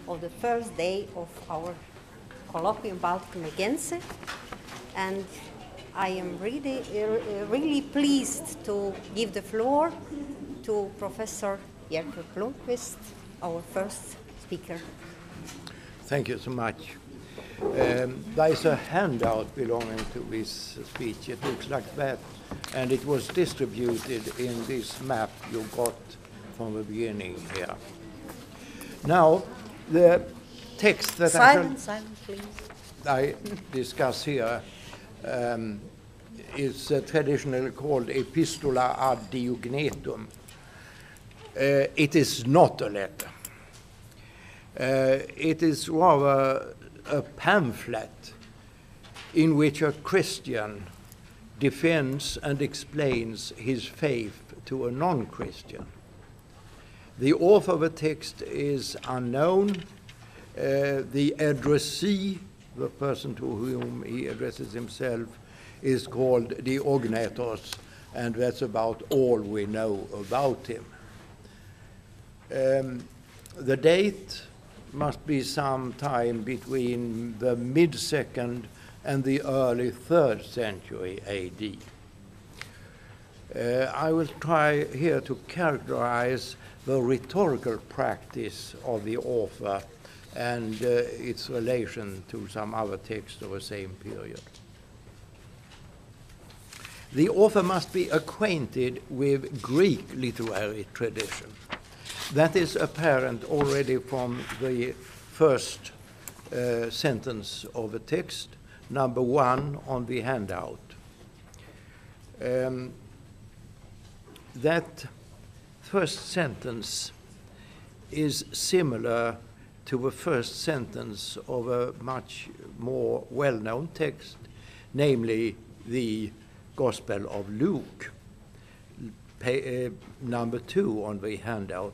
of the first day of our Colloquium Balticum Rigense, and I am really pleased to give the floor to Professor Jerker Blomqvist, our first speaker. Thank you so much. There is a handout belonging to this speech. It looks like that, and it was distributed in this map you got from the beginning here. Now, the text that Silence, please. I discuss here is traditionally called Epistola ad Diognetum. It is not a letter. It is rather a pamphlet in which a Christian defends and explains his faith to a non-Christian. The author of the text is unknown. The addressee, the person to whom he addresses himself, is called Diognetos, and that's about all we know about him. The date must be sometime between the mid-2nd and the early 3rd century AD. I will try here to characterize the rhetorical practice of the author and its relation to some other texts of the same period. The author must be acquainted with Greek literary tradition. That is apparent already from the first sentence of the text, number 1 on the handout. That first sentence is similar to the first sentence of a much more well-known text, namely the Gospel of Luke, number 2 on the handout.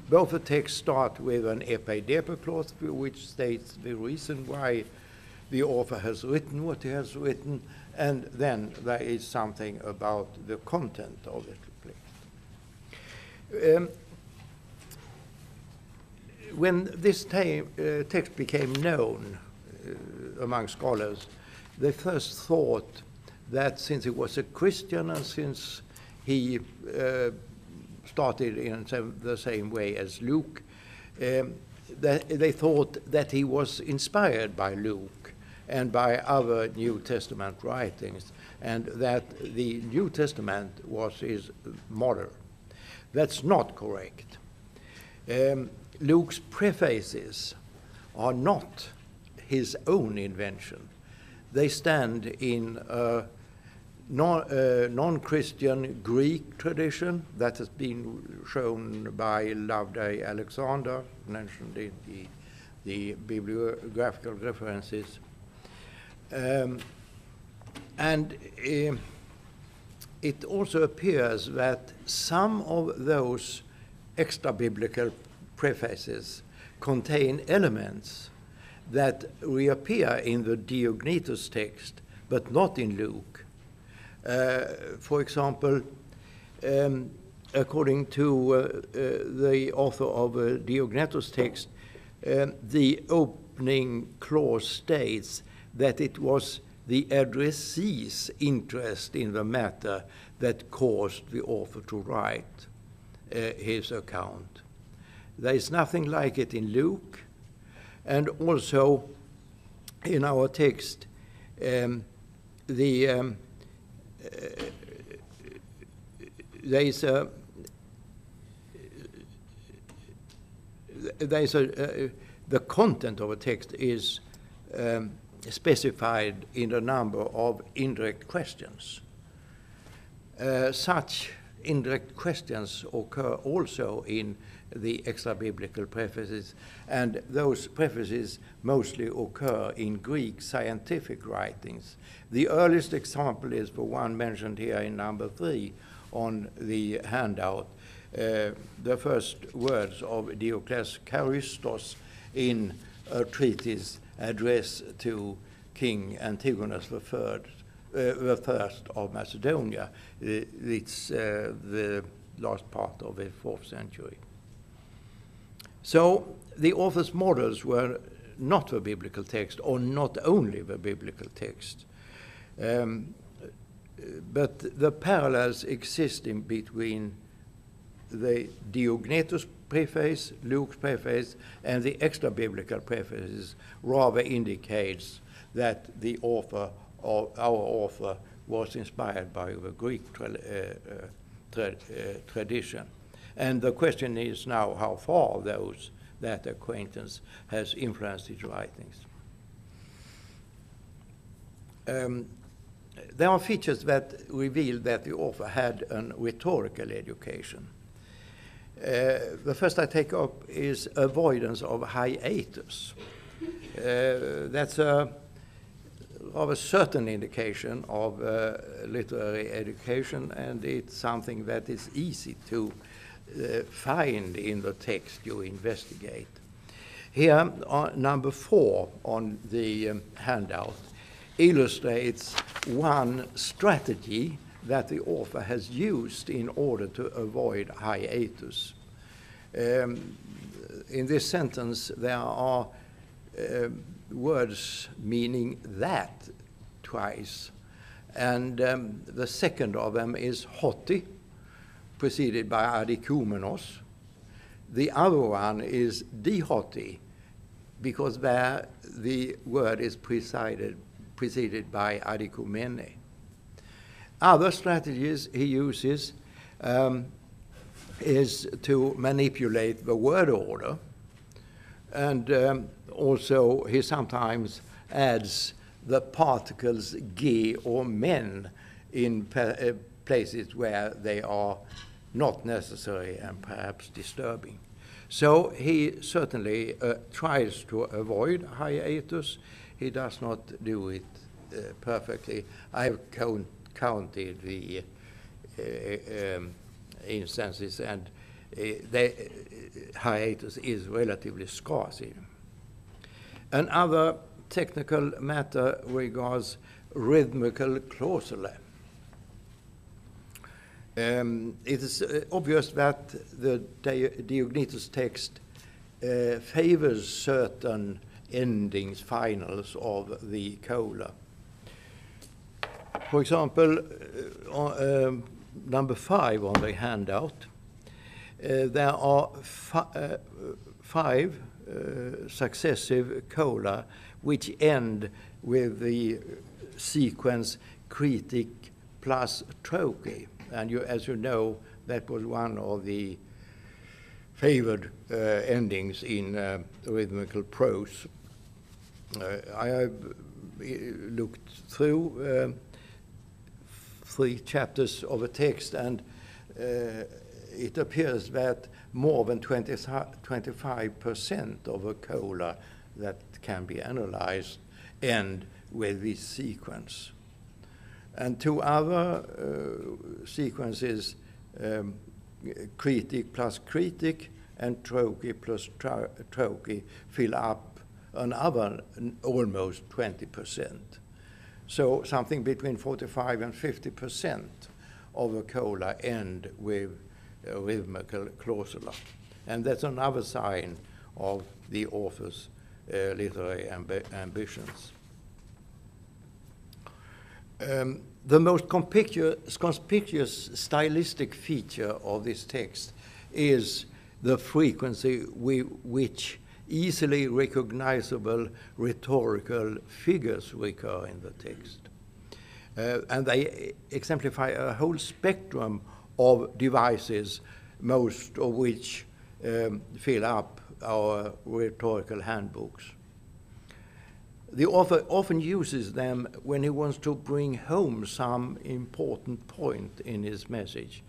Both the texts start with an epaidepe clause, which states the reason why the author has written what he has written, and then there is something about the content of it. When this text became known among scholars, they first thought that since he was a Christian and since he started in the same way as Luke, that they thought that he was inspired by Luke and by other New Testament writings, and that the New Testament was his model. That's not correct. Luke's prefaces are not his own invention. They stand in a non-Christian Greek tradition that has been shown by Loveday Alexander, mentioned in the bibliographical references. And it also appears that some of those extra-biblical prefaces contain elements that reappear in the Diognetus text, but not in Luke. For example, according to the author of the Diognetus text, the opening clause states that it was the addressee's interest in the matter that caused the author to write his account. There is nothing like it in Luke, and also in our text, there is the content of a text is specified in a number of indirect questions. Such indirect questions occur also in the extra-biblical prefaces, and those prefaces mostly occur in Greek scientific writings. The earliest example is the one mentioned here in number 3 on the handout, the first words of Diocles Charistos in a treatise addressed to King Antigonus the First of Macedonia. It's the last part of the 4th century. So the author's models were not the biblical text, or not only the biblical text. But the parallels existing between the Diognetus preface, Luke's preface, and the extra-biblical prefaces rather indicates that the author, or our author, was inspired by the Greek tradition. And the question is now how far that acquaintance has influenced his writings. There are features that reveal that the author had a rhetorical education. The first I take up is avoidance of hiatus. That's a rather certain indication of literary education, and it's something that is easy to find in the text you investigate. Here, number 4 on the handout illustrates one strategy that the author has used in order to avoid hiatus. In this sentence, there are words meaning that twice, and the second of them is hoti, preceded by adikumenos. The other one is dihoti, because there the word is preceded by adikumene. Other strategies he uses is to manipulate the word order, and also he sometimes adds the particles ge or men in places where they are not necessary and perhaps disturbing. So he certainly tries to avoid hiatus. He does not do it perfectly. I've counted the instances, and the hiatus is relatively scarce. Another technical matter regards rhythmical clausulae. It is obvious that the Diognetus text favors certain endings, finals of the cola. For example, number 5 on the handout, there are 5 successive cola which end with the sequence critic plus troche. And as you know, that was one of the favored endings in rhythmical prose. I have looked through 3 chapters of a text, and it appears that more than 25% of a cola that can be analyzed end with this sequence. And 2 other sequences, critic plus critic and troche plus troche, fill up another almost 20%. So something between 45 and 50% of a cola end with rhythmical clausula. And that's another sign of the author's literary ambitions. The most conspicuous stylistic feature of this text is the frequency with which easily recognizable rhetorical figures recur in the text. And they exemplify a whole spectrum of devices, most of which fill up our rhetorical handbooks. The author often uses them when he wants to bring home some important point in his message.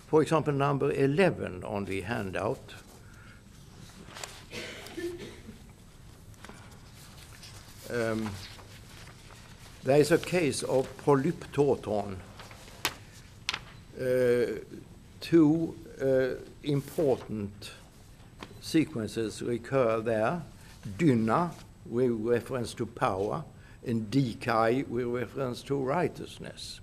For example, number 11 on the handout. There is a case of polyptoton. 2 important sequences recur there. Dyna, with reference to power, and dikai, with reference to righteousness.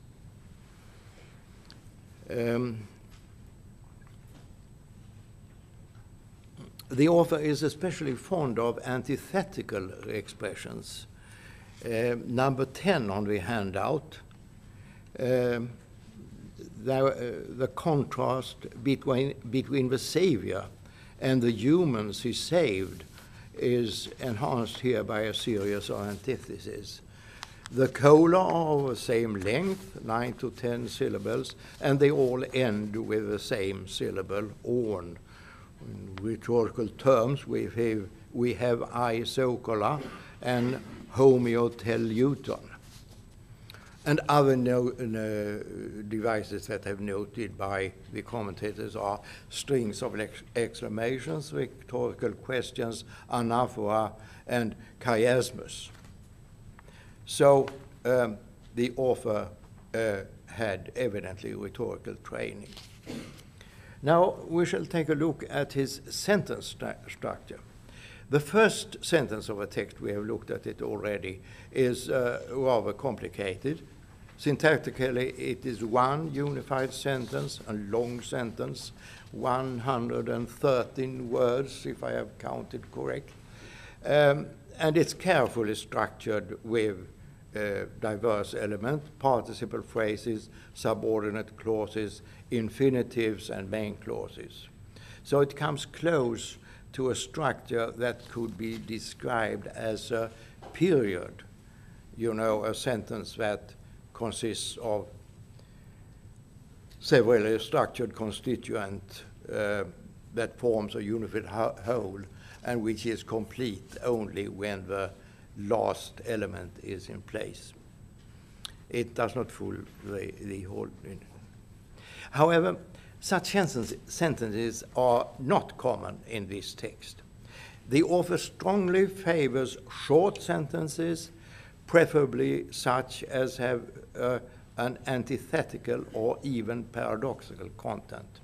The author is especially fond of antithetical expressions. Number 10 on the handout, the contrast between the Savior and the humans he saved is enhanced here by a series of antitheses. The cola are of the same length, 9 to 10 syllables, and they all end with the same syllable, on. In rhetorical terms, we have isocola and homeoteleuton. And other devices that have noted by the commentators are strings of exclamations, rhetorical questions, anaphora, and chiasmus. So the author had evidently rhetorical training. Now we shall take a look at his sentence structure. The first sentence of a text, we have looked at it already, is rather complicated. Syntactically, it is one unified sentence, a long sentence, 113 words, if I have counted correct. And it's carefully structured with diverse elements, participle phrases, subordinate clauses, infinitives, and main clauses. So it comes close to a structure that could be described as a period, you know, a sentence that consists of severally structured constituent that forms a unified whole, and which is complete only when the last element is in place. It does not fool the whole. However, such sentences are not common in this text. The author strongly favors short sentences, preferably such as have an antithetical or even paradoxical content.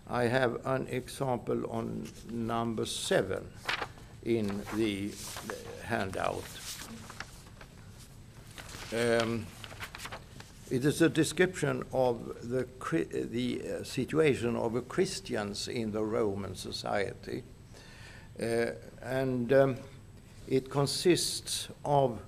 I have an example on number 7 in the handout. It is a description of the situation of the Christians in the Roman society. And it consists of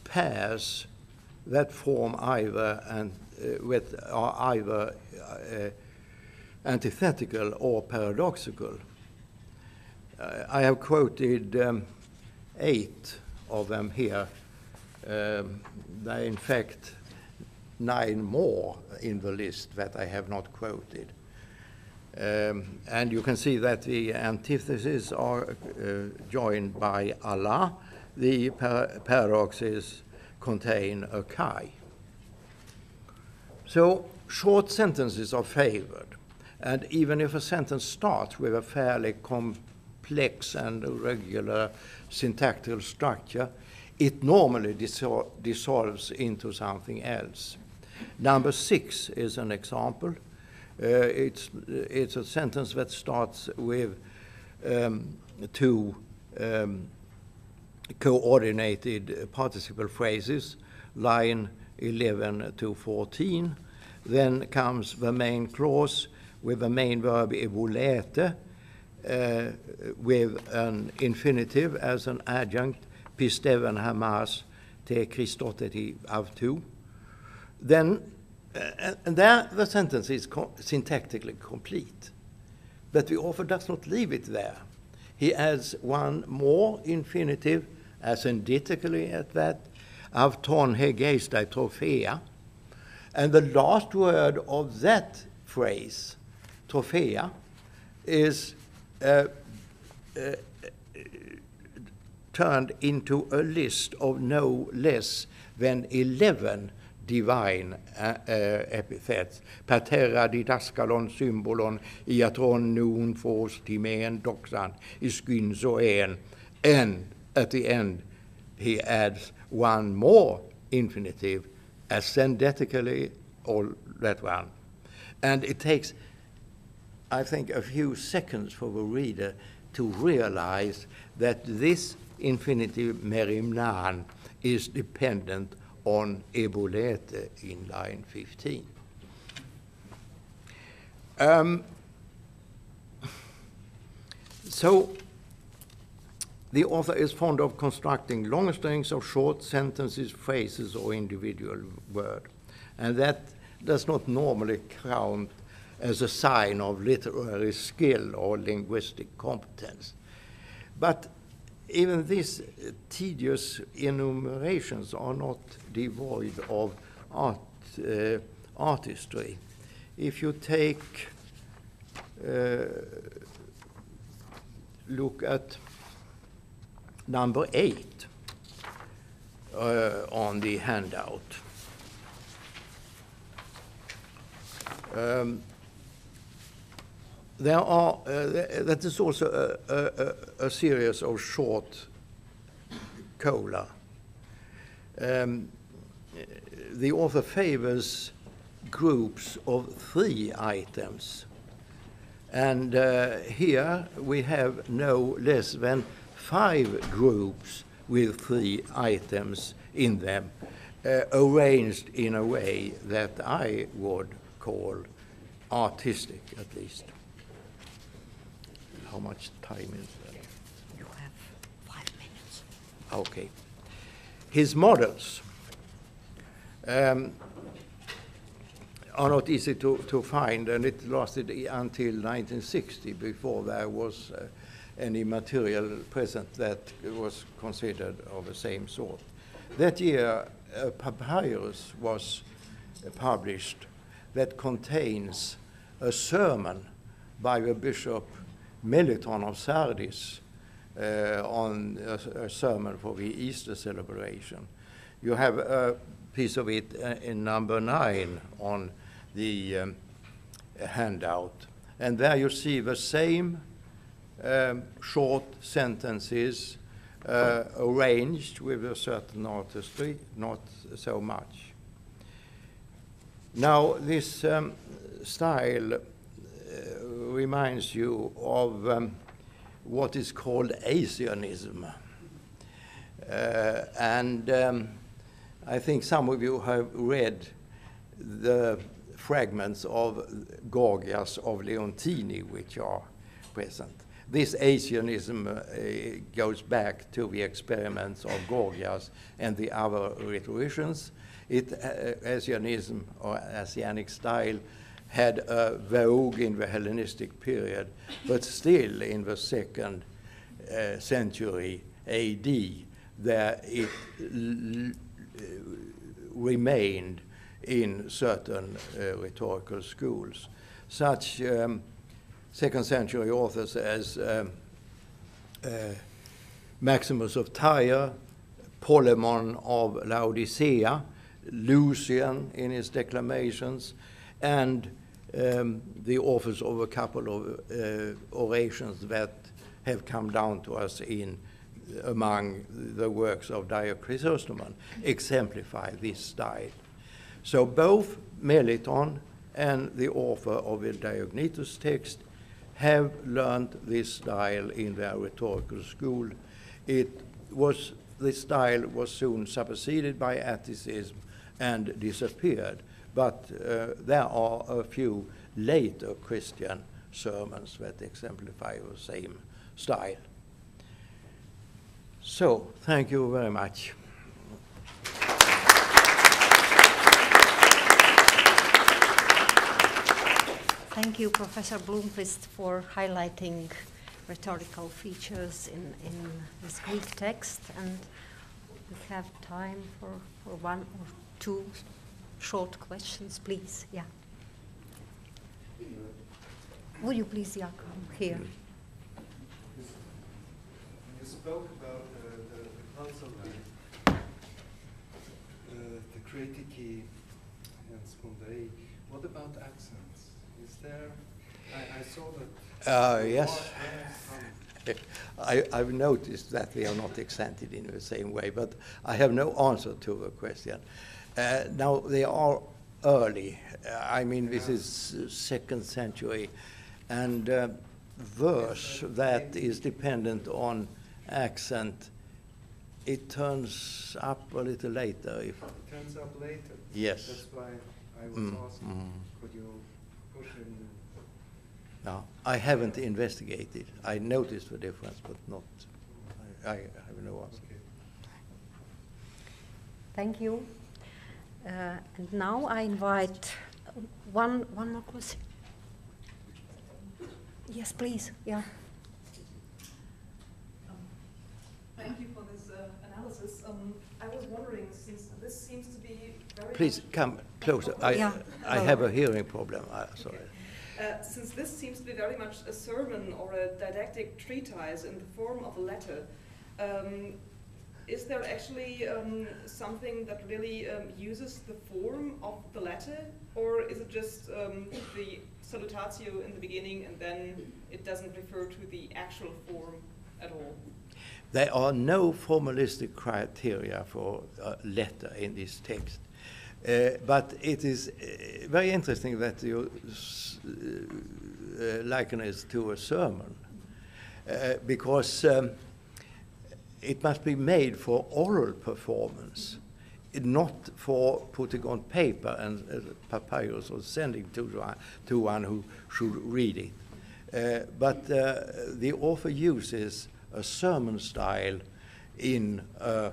pairs that form either are either antithetical or paradoxical. I have quoted 8 of them here. There are in fact 9 more in the list that I have not quoted. And you can see that the antitheses are joined by Allah. The paradoxes contain a chi. So short sentences are favored. And even if a sentence starts with a fairly complex and irregular syntactical structure, it normally dissolves into something else. Number 6 is an example. It's a sentence that starts with 2 coordinated participle phrases, line 11 to 14. Then comes the main clause with the main verb evolete, with an infinitive as an adjunct, pisteven hamas te Christoteti avtu. Then, and there the sentence is syntactically complete. But the author does not leave it there. He adds one more infinitive, ascenditically at that, avton hegeistai trophea. And the last word of that phrase, trophea, is turned into a list of no less than 11 divine epithets. Patera didaskalon symbolon iatron nun fos timen doxan iskynzoen. And at the end, he adds one more infinitive, ascendetically, all that one. And it takes, I think, a few seconds for the reader to realize that this infinitive merimnan is dependent on ebolete in line 15. So the author is fond of constructing long strings of short sentences, phrases, or individual words, and that does not normally count as a sign of literary skill or linguistic competence. But even these tedious enumerations are not devoid of artistry. If you take look at number 8 on the handout. That is also a series of short cola. The author favors groups of 3 items. And here we have no less than 5 groups with 3 items in them, arranged in a way that I would call artistic, at least. How much time is that? You have 5 minutes. Okay. His models are not easy to find, and it lasted until 1960 before there was any material present that was considered of the same sort. That year, a papyrus was published that contains a sermon by the Bishop Meliton of Sardis on a sermon for the Easter celebration. You have a piece of it in number 9 on the handout. And there you see the same short sentences arranged with a certain artistry, not so much. Now, this style reminds you of what is called Asianism. I think some of you have read the fragments of Gorgias of Leontini, which are present. This Asianism goes back to the experiments of Gorgias and the other rhetoricians. Asianism, or Asiatic style, had a vogue in the Hellenistic period, but still in the 2nd century AD, there it remained in certain rhetorical schools. Such 2nd century authors as Maximus of Tyre, Polemon of Laodicea, Lucian in his declamations, and the authors of a couple of orations that have come down to us among the works of Chrysostom exemplify this style. So both Meliton and the author of the Diognetus text have learned this style in their rhetorical school. This style was soon superseded by Atticism and disappeared, but there are a few later Christian sermons that exemplify the same style. So, thank you very much. Thank you, Professor Blomqvist, for highlighting rhetorical features in this Greek text. And we have time for 1 or 2 short questions, please. Yeah. Would you please, yeah, come here? You spoke about the consonant, the critici and spondei. What about accents? Is there? I saw that. Yes. I've noticed that they are not accented in the same way, but I have no answer to the question. Now, they are early. I mean, this is 2nd century, and verse that is dependent on accent It turns up a little later. If It turns up later. Yes. That's why I was asking, could you push in? No, I haven't investigated. I noticed the difference, but not. I have no answer. Okay. Thank you. And now I invite one more question. Yes, please. Yeah. Thank you for this analysis. I was wondering, since this seems to be very Please come closer. Yeah. I have a hearing problem. Sorry. since this seems to be very much a sermon or a didactic treatise in the form of a letter, is there actually something that really uses the form of the letter, or is it just the salutatio in the beginning and then it doesn't refer to the actual form at all? There are no formalistic criteria for a letter in this text. But it is very interesting that you liken it to a sermon, because it must be made for oral performance, not for putting on paper and papyrus or sending to one who should read it. But the author uses a sermon style in a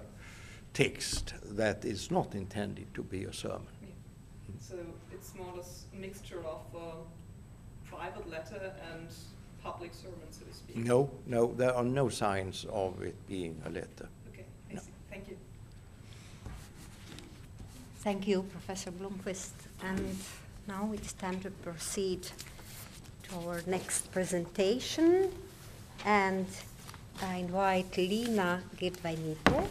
text that is not intended to be a sermon. Yeah. So it's more or less a mixture of private letter and public sermon, so to speak. No, there are no signs of it being a letter. Okay, I No. see. Thank you. Thank you, Professor Blomqvist. And now it's time to proceed to our next presentation. And I invite Lina Gedvainite.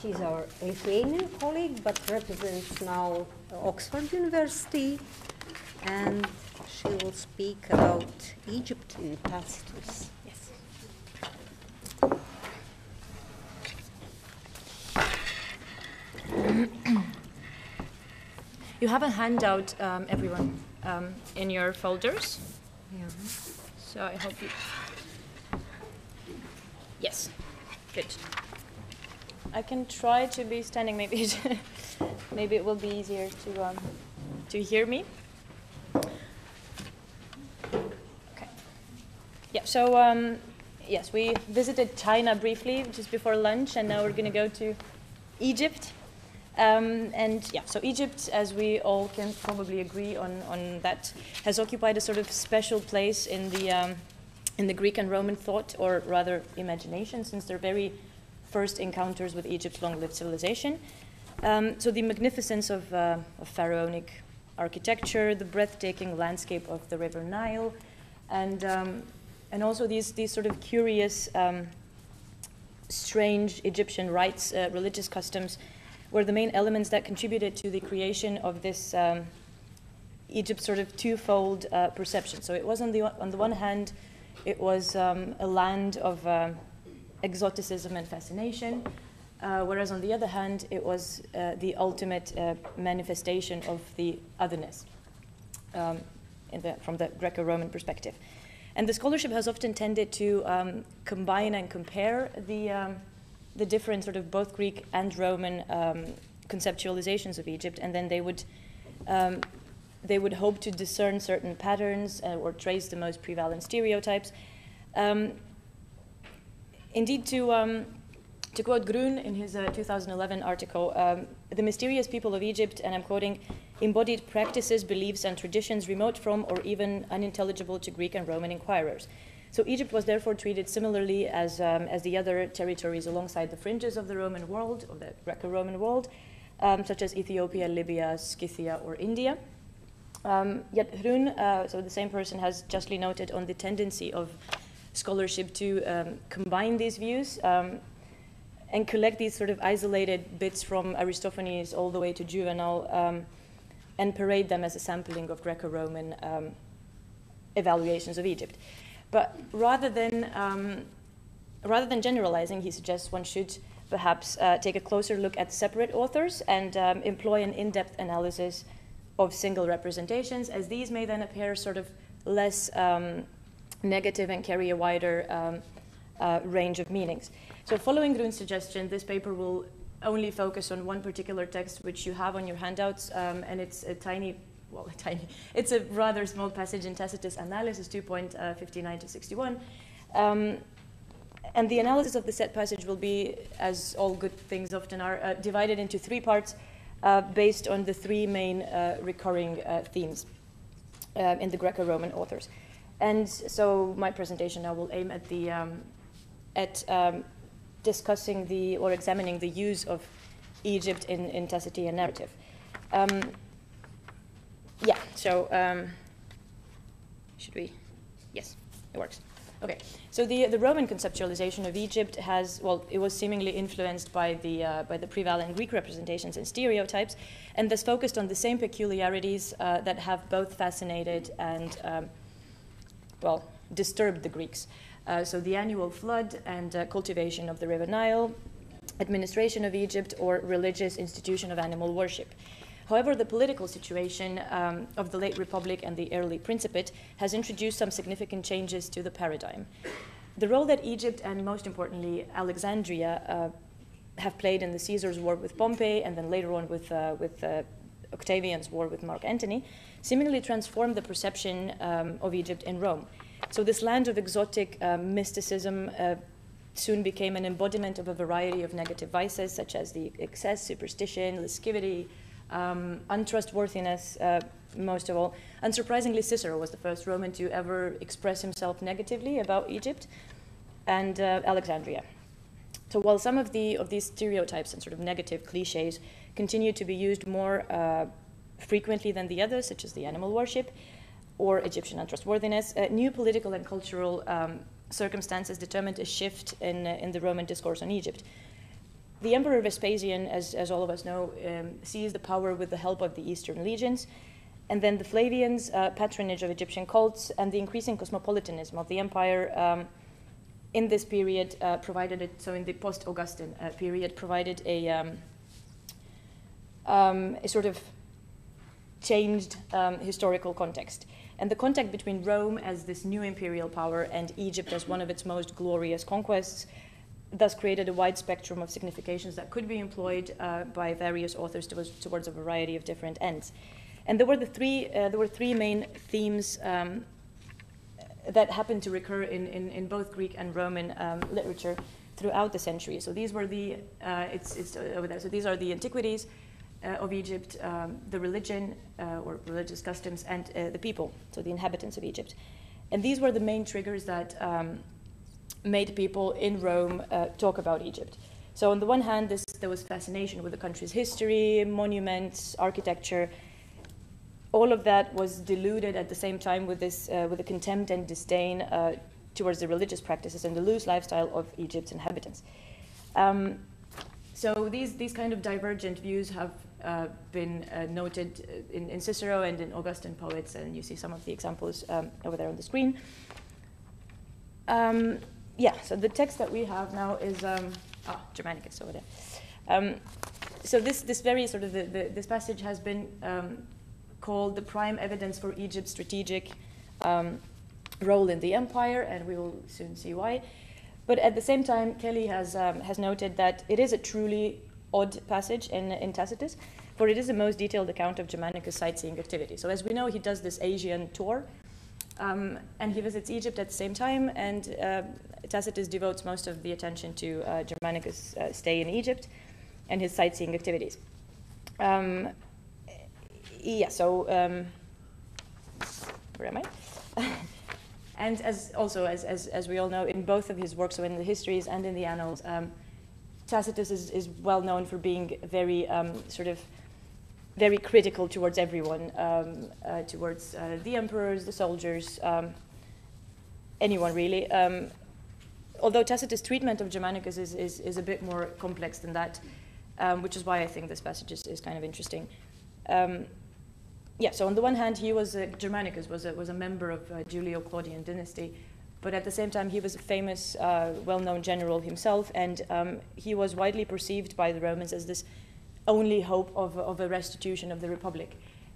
She's our Lithuanian colleague, but represents now Oxford University. And she will speak about Egypt in Tacitus. Yes. You have a handout, everyone, in your folders. Yeah. So I hope you... Yes, good. I can try to be standing, maybe maybe it will be easier to hear me. Okay. Yeah, so yes, we visited China briefly just before lunch, and now we're going to go to Egypt. And yeah, so Egypt, as we all can probably agree on that, has occupied a sort of special place in the Greek and Roman thought, or rather imagination, since their very first encounters with Egypt's long-lived civilization. So the magnificence of pharaonic architecture, the breathtaking landscape of the River Nile, and also these sort of curious, strange Egyptian rites, religious customs, were the main elements that contributed to the creation of this Egypt's sort of twofold perception. So it was on the one hand, it was a land of exoticism and fascination, whereas on the other hand, it was the ultimate manifestation of the otherness from the Greco-Roman perspective. And the scholarship has often tended to combine and compare the different sort of both Greek and Roman conceptualizations of Egypt, and then they would hope to discern certain patterns or trace the most prevalent stereotypes. Indeed, to quote Grun in his 2011 article, the mysterious people of Egypt, and I'm quoting, embodied practices, beliefs, and traditions remote from or even unintelligible to Greek and Roman inquirers. So Egypt was therefore treated similarly as the other territories alongside the fringes of the Roman world, of the Greco-Roman world, such as Ethiopia, Libya, Scythia, or India. Yet Hrun, so the same person, has justly noted on the tendency of scholarship to combine these views and collect these sort of isolated bits from Aristophanes all the way to Juvenal and parade them as a sampling of Greco-Roman evaluations of Egypt. But rather than generalizing, he suggests one should perhaps take a closer look at separate authors and employ an in-depth analysis of single representations, as these may then appear sort of less negative and carry a wider range of meanings. So following Grun's suggestion, this paper will only focus on one particular text which you have on your handouts, and it's a tiny, it's a rather small passage in Tacitus Analysis 2.59 to 61. And the analysis of the said passage will be, as all good things often are, divided into three parts based on the three main recurring themes in the Greco-Roman authors. And so my presentation now will aim at the discussing the or examining the use of Egypt in Tacitian narrative. Yeah. So should we? Yes, it works. Okay. So the Roman conceptualization of Egypt has, well, it was seemingly influenced by the prevalent Greek representations and stereotypes, and thus focused on the same peculiarities that have both fascinated and well, disturbed the Greeks. So the annual flood and cultivation of the river Nile, administration of Egypt, or religious institution of animal worship. However, the political situation of the late Republic and the early Principate has introduced some significant changes to the paradigm. The role that Egypt and, most importantly, Alexandria have played in the Caesar's war with Pompey and then later on with Octavian's war with Mark Antony seemingly transformed the perception of Egypt in Rome. So this land of exotic mysticism soon became an embodiment of a variety of negative vices such as the excess, superstition, lascivity, untrustworthiness, most of all. Unsurprisingly, Cicero was the first Roman to ever express himself negatively about Egypt and Alexandria. So while some of these stereotypes and sort of negative cliches continue to be used more frequently than the others, such as the animal worship or Egyptian untrustworthiness, new political and cultural circumstances determined a shift in the Roman discourse on Egypt. The Emperor Vespasian, as all of us know, seized the power with the help of the Eastern legions, and then the Flavians' patronage of Egyptian cults and the increasing cosmopolitanism of the empire in this period provided it, so in the post-Augustan period, provided a sort of changed historical context. And the contact between Rome as this new imperial power and Egypt as one of its most glorious conquests thus created a wide spectrum of significations that could be employed by various authors towards a variety of different ends. And there were three main themes that happened to recur in both Greek and Roman literature throughout the century. So these were it's over there. So these are the antiquities of Egypt, the religion or religious customs, and the people, so the inhabitants of Egypt. And these were the main triggers that made people in Rome talk about Egypt. So on the one hand, there was fascination with the country's history, monuments, architecture. All of that was diluted at the same time with the contempt and disdain towards the religious practices and the loose lifestyle of Egypt's inhabitants. So these kind of divergent views have been noted in Cicero and in Augustan poets, and you see some of the examples over there on the screen. Yeah, so the text that we have now is Germanicus over there. So this very sort of this passage has been called the prime evidence for Egypt's strategic role in the empire, and we will soon see why. But at the same time, Kelly has noted that it is a truly odd passage in Tacitus, for it is the most detailed account of Germanicus' sightseeing activity. So as we know, he does this Asian tour, and he visits Egypt at the same time, and Tacitus devotes most of the attention to Germanicus' stay in Egypt and his sightseeing activities. Yeah, so where am I? And as we all know, in both of his works, so in the histories and in the annals, Tacitus is well known for being very very critical towards everyone, towards the emperors, the soldiers, anyone really. Although Tacitus' treatment of Germanicus is a bit more complex than that, which is why I think this passage is kind of interesting. Yeah, so on the one hand, Germanicus was a member of Julio-Claudian dynasty, but at the same time, he was a famous, well-known general himself, and he was widely perceived by the Romans as this only hope of a restitution of the Republic.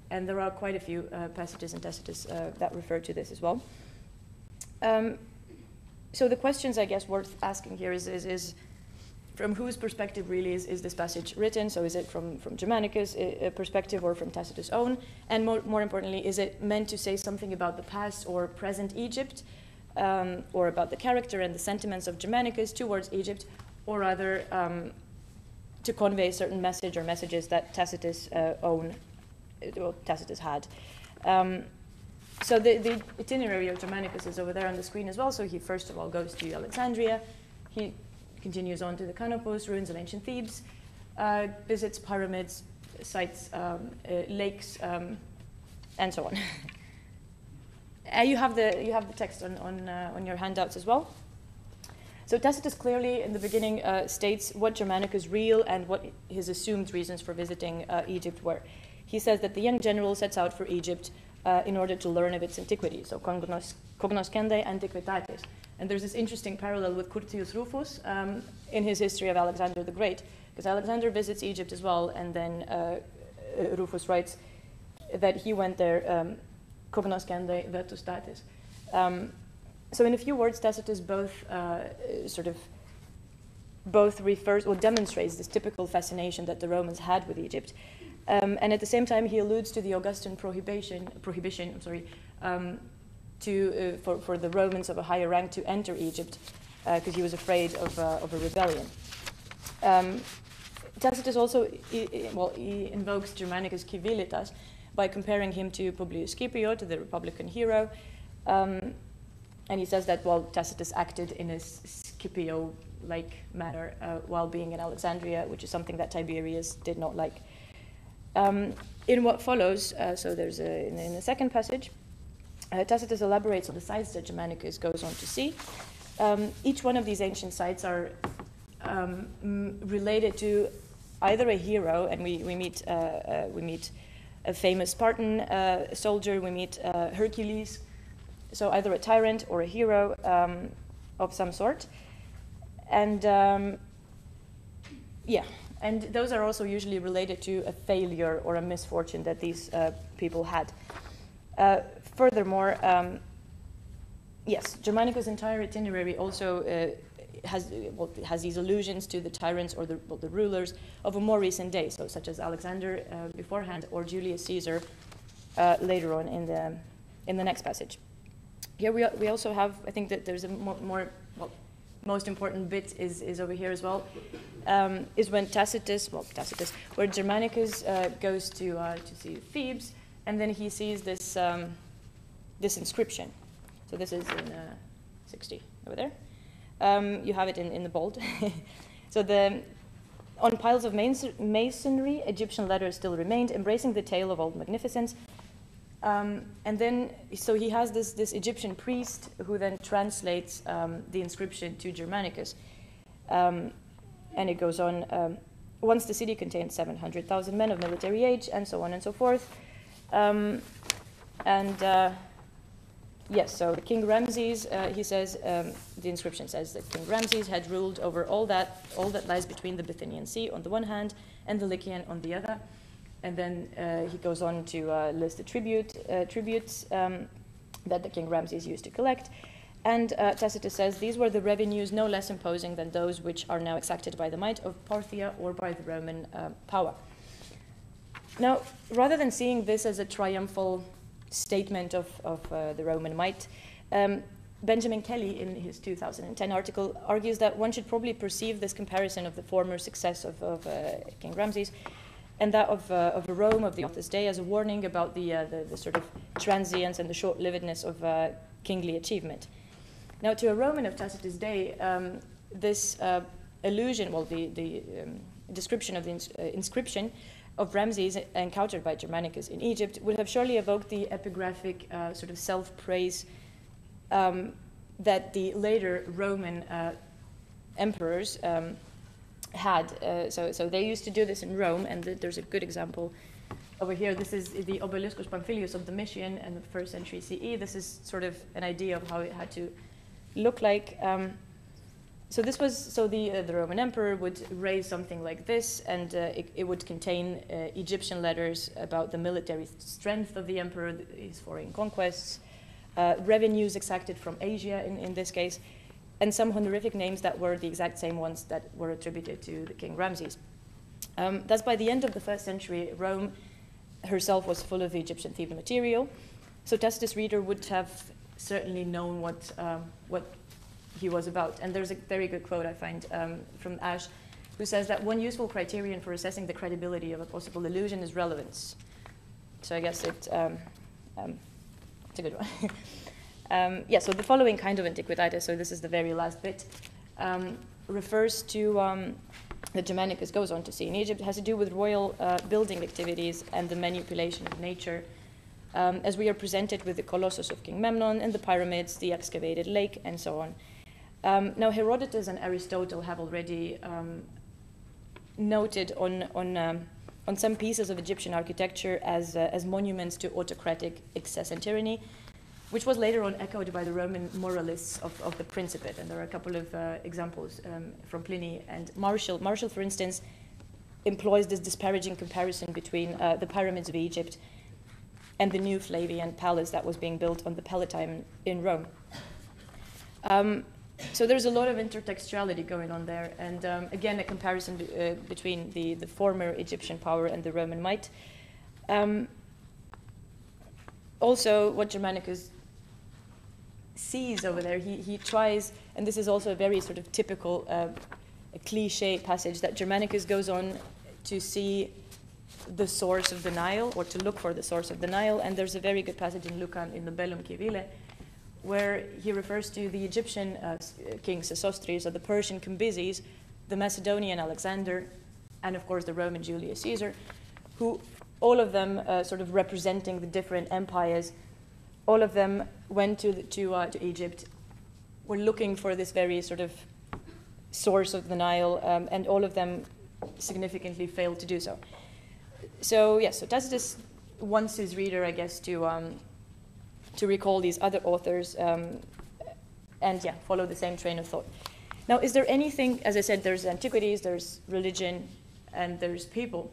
And there are quite a few passages in Tacitus that refer to this as well. So the questions, I guess, worth asking here is from whose perspective really is this passage written? So is it from Germanicus' perspective or from Tacitus' own? And more importantly, is it meant to say something about the past or present Egypt, or about the character and the sentiments of Germanicus towards Egypt, or rather to convey a certain message or messages that Tacitus Tacitus had? So the itinerary of Germanicus is over there on the screen as well. So he first of all goes to Alexandria. He continues on to the Canopus, ruins of ancient Thebes, visits pyramids, sites, lakes, and so on. You have the text on your handouts as well. So Tacitus clearly in the beginning states what Germanicus' real and what his assumed reasons for visiting Egypt were. He says that the young general sets out for Egypt in order to learn of its antiquity, so cognoscende antiquitatis. And there's this interesting parallel with Curtius Rufus in his history of Alexander the Great, because Alexander visits Egypt as well, and then Rufus writes that he went there cognoscende vetustatis. So in a few words, Tacitus both refers or demonstrates this typical fascination that the Romans had with Egypt, and at the same time he alludes to the Augustan prohibition for the Romans of a higher rank to enter Egypt, because he was afraid of a rebellion. Tacitus also he invokes Germanicus Civilitas by comparing him to Publius Scipio, to the Republican hero. And he says that, Tacitus acted in a Scipio-like manner while being in Alexandria, which is something that Tiberius did not like. In what follows, so there's in the second passage, Tacitus elaborates on the sites that Germanicus goes on to see. Each one of these ancient sites are related to either a hero, and we meet a famous Spartan soldier, we meet Hercules, so either a tyrant or a hero of some sort. And and those are also usually related to a failure or a misfortune that these people had. Furthermore, yes, Germanicus' entire itinerary also has these allusions to the tyrants or the rulers of a more recent day, so such as Alexander beforehand or Julius Caesar later on in the next passage. Here we also have, I think that there's a most important bit is over here as well, is when where Germanicus goes to see Thebes, and then he sees this this inscription. So this is in 60 over there. You have it in the bold. So on piles of masonry, Egyptian letters still remained, embracing the tale of old magnificence. And then, so he has this Egyptian priest who then translates the inscription to Germanicus. And it goes on, once the city contained 700,000 men of military age, and so on and so forth. Yes, so King Ramses, he says, the inscription says that King Ramses had ruled over all that lies between the Bithynian Sea on the one hand and the Lycian on the other. And then he goes on to list the tributes that the King Ramses used to collect. And Tacitus says these were the revenues no less imposing than those which are now exacted by the might of Parthia or by the Roman power. Now, rather than seeing this as a triumphal statement of the Roman might, Benjamin Kelly, in his 2010 article, argues that one should probably perceive this comparison of the former success of King Ramses and that of Rome of the author's day as a warning about the sort of transience and the short-livedness of kingly achievement. Now, to a Roman of Tacitus' day, this allusion, the description of the inscription of Ramses encountered by Germanicus in Egypt would have surely evoked the epigraphic sort of self-praise that the later Roman emperors had. So they used to do this in Rome, and there's a good example over here. This is the Obeliscus Pamphilius of Domitian in the 1st century CE. This is sort of an idea of how it had to look like. So the Roman emperor would raise something like this, and it would contain Egyptian letters about the military strength of the emperor, his foreign conquests, revenues exacted from Asia in this case, and some honorific names that were the exact same ones that were attributed to the king Ramses. Thus, by the end of the 1st century, Rome herself was full of Egyptian Theban material, so Tacitus' reader would have certainly known what he was about. And there's a very good quote I find from Ash, who says that one useful criterion for assessing the credibility of a possible allusion is relevance. So I guess it's a good one. Yeah, so the following kind of antiquitatis, so this is the very last bit, refers to that Germanicus goes on to see in Egypt, has to do with royal building activities and the manipulation of nature, as we are presented with the Colossus of King Memnon and the pyramids, the excavated lake, and so on. Now, Herodotus and Aristotle have already noted on some pieces of Egyptian architecture as monuments to autocratic excess and tyranny, which was later on echoed by the Roman moralists of the Principate. And there are a couple of examples from Pliny and Martial. Martial, for instance, employs this disparaging comparison between the pyramids of Egypt and the new Flavian palace that was being built on the Palatine in Rome. So there's a lot of intertextuality going on there, and again, a comparison between the former Egyptian power and the Roman might. Also, what Germanicus sees over there, he tries, and this is also a very sort of typical a cliche passage, that Germanicus goes on to see the source of the Nile, or to look for the source of the Nile, and there's a very good passage in Lucan in the Bellum Civile, where he refers to the Egyptian king Sesostris, or the Persian Cambyses, the Macedonian Alexander, and of course the Roman Julius Caesar, who all of them sort of representing the different empires, all of them went to Egypt, were looking for this very sort of source of the Nile, and all of them significantly failed to do so. So yes, so Tacitus wants his reader, I guess, to recall these other authors and yeah, follow the same train of thought. Now, is there anything, as I said, there's antiquities, there's religion, and there's people.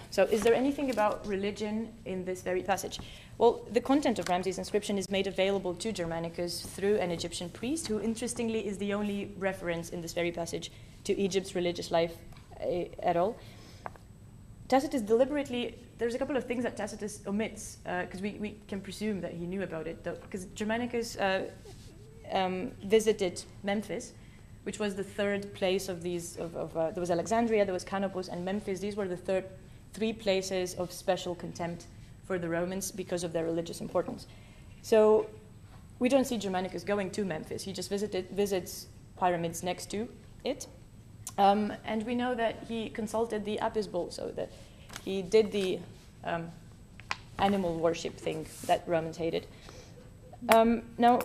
So is there anything about religion in this very passage? Well, the content of Ramses' inscription is made available to Germanicus through an Egyptian priest, who interestingly is the only reference in this very passage to Egypt's religious life at all. Tacitus deliberately, there's a couple of things that Tacitus omits, because we can presume that he knew about it, because Germanicus visited Memphis, which was the third place of these, there was Alexandria, there was Canopus, and Memphis. These were the three places of special contempt for the Romans because of their religious importance. So we don't see Germanicus going to Memphis. He just visits pyramids next to it. And we know that he consulted the Apis bull, so that he did the animal worship thing that Romans hated. Now,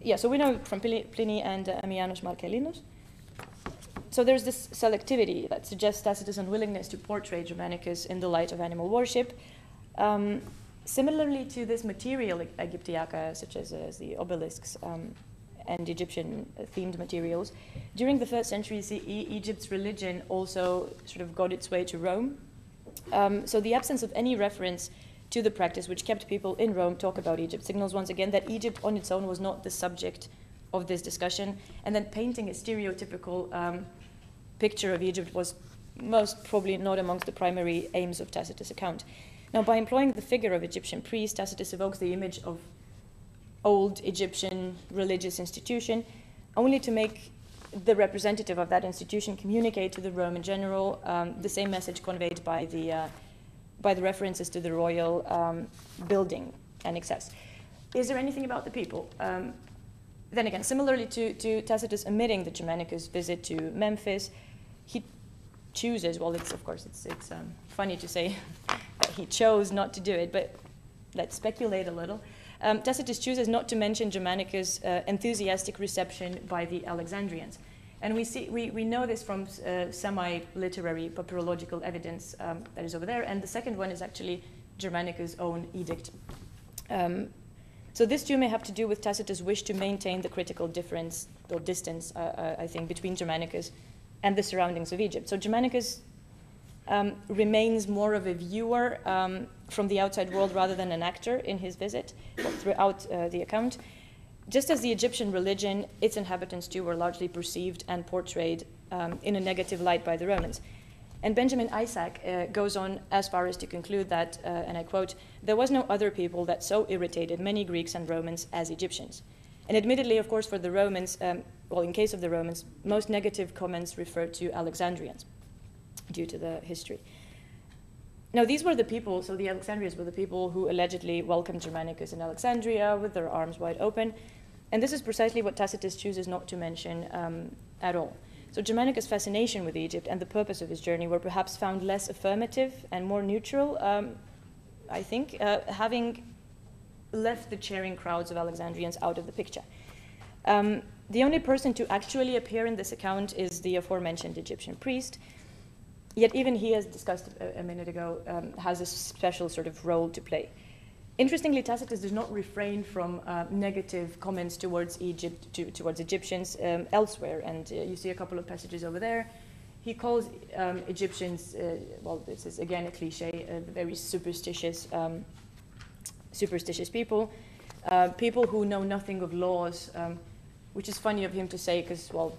yeah, so we know from Pliny and Ammianus Marcellinus. So there's this selectivity that suggests Tacitus' unwillingness to portray Germanicus in the light of animal worship. Similarly to this material Aegyptiaca, such as the obelisks and Egyptian-themed materials, during the 1st century CE, Egypt's religion also sort of got its way to Rome. So the absence of any reference to the practice which kept people in Rome talk about Egypt signals once again that Egypt on its own was not the subject of this discussion, and then painting a stereotypical picture of Egypt was most probably not amongst the primary aims of Tacitus' account. Now, by employing the figure of Egyptian priest, Tacitus evokes the image of old Egyptian religious institution, only to make the representative of that institution communicate to the Roman general the same message conveyed by the references to the royal building and excess. Is there anything about the people? Then again, similarly to Tacitus omitting the Germanicus visit to Memphis, he chooses, well, it's funny to say that he chose not to do it, but let's speculate a little. Tacitus chooses not to mention Germanicus' enthusiastic reception by the Alexandrians. And we know this from semi-literary papyrological evidence that is over there, and the second one is actually Germanicus' own edict. So this too may have to do with Tacitus' wish to maintain the critical difference or distance, I think, between Germanicus and the surroundings of Egypt. So Germanicus remains more of a viewer from the outside world rather than an actor in his visit throughout the account. Just as the Egyptian religion, its inhabitants too were largely perceived and portrayed in a negative light by the Romans. And Benjamin Isaac goes on as far as to conclude that, and I quote, "There was no other people that so irritated many Greeks and Romans as Egyptians." And admittedly, of course, for the Romans, well, in case of the Romans, most negative comments refer to Alexandrians due to the history. Now, these were the people, so the Alexandrians were the people who allegedly welcomed Germanicus in Alexandria with their arms wide open. And this is precisely what Tacitus chooses not to mention at all. So Germanicus' fascination with Egypt and the purpose of his journey were perhaps found less affirmative and more neutral, I think, having left the cheering crowds of Alexandrians out of the picture. The only person to actually appear in this account is the aforementioned Egyptian priest, yet even he, as discussed a minute ago, has a special sort of role to play. Interestingly, Tacitus does not refrain from negative comments towards Egypt, towards Egyptians elsewhere, and you see a couple of passages over there. He calls Egyptians, well, this is again a cliche, very superstitious people, people who know nothing of laws, which is funny of him to say because, well,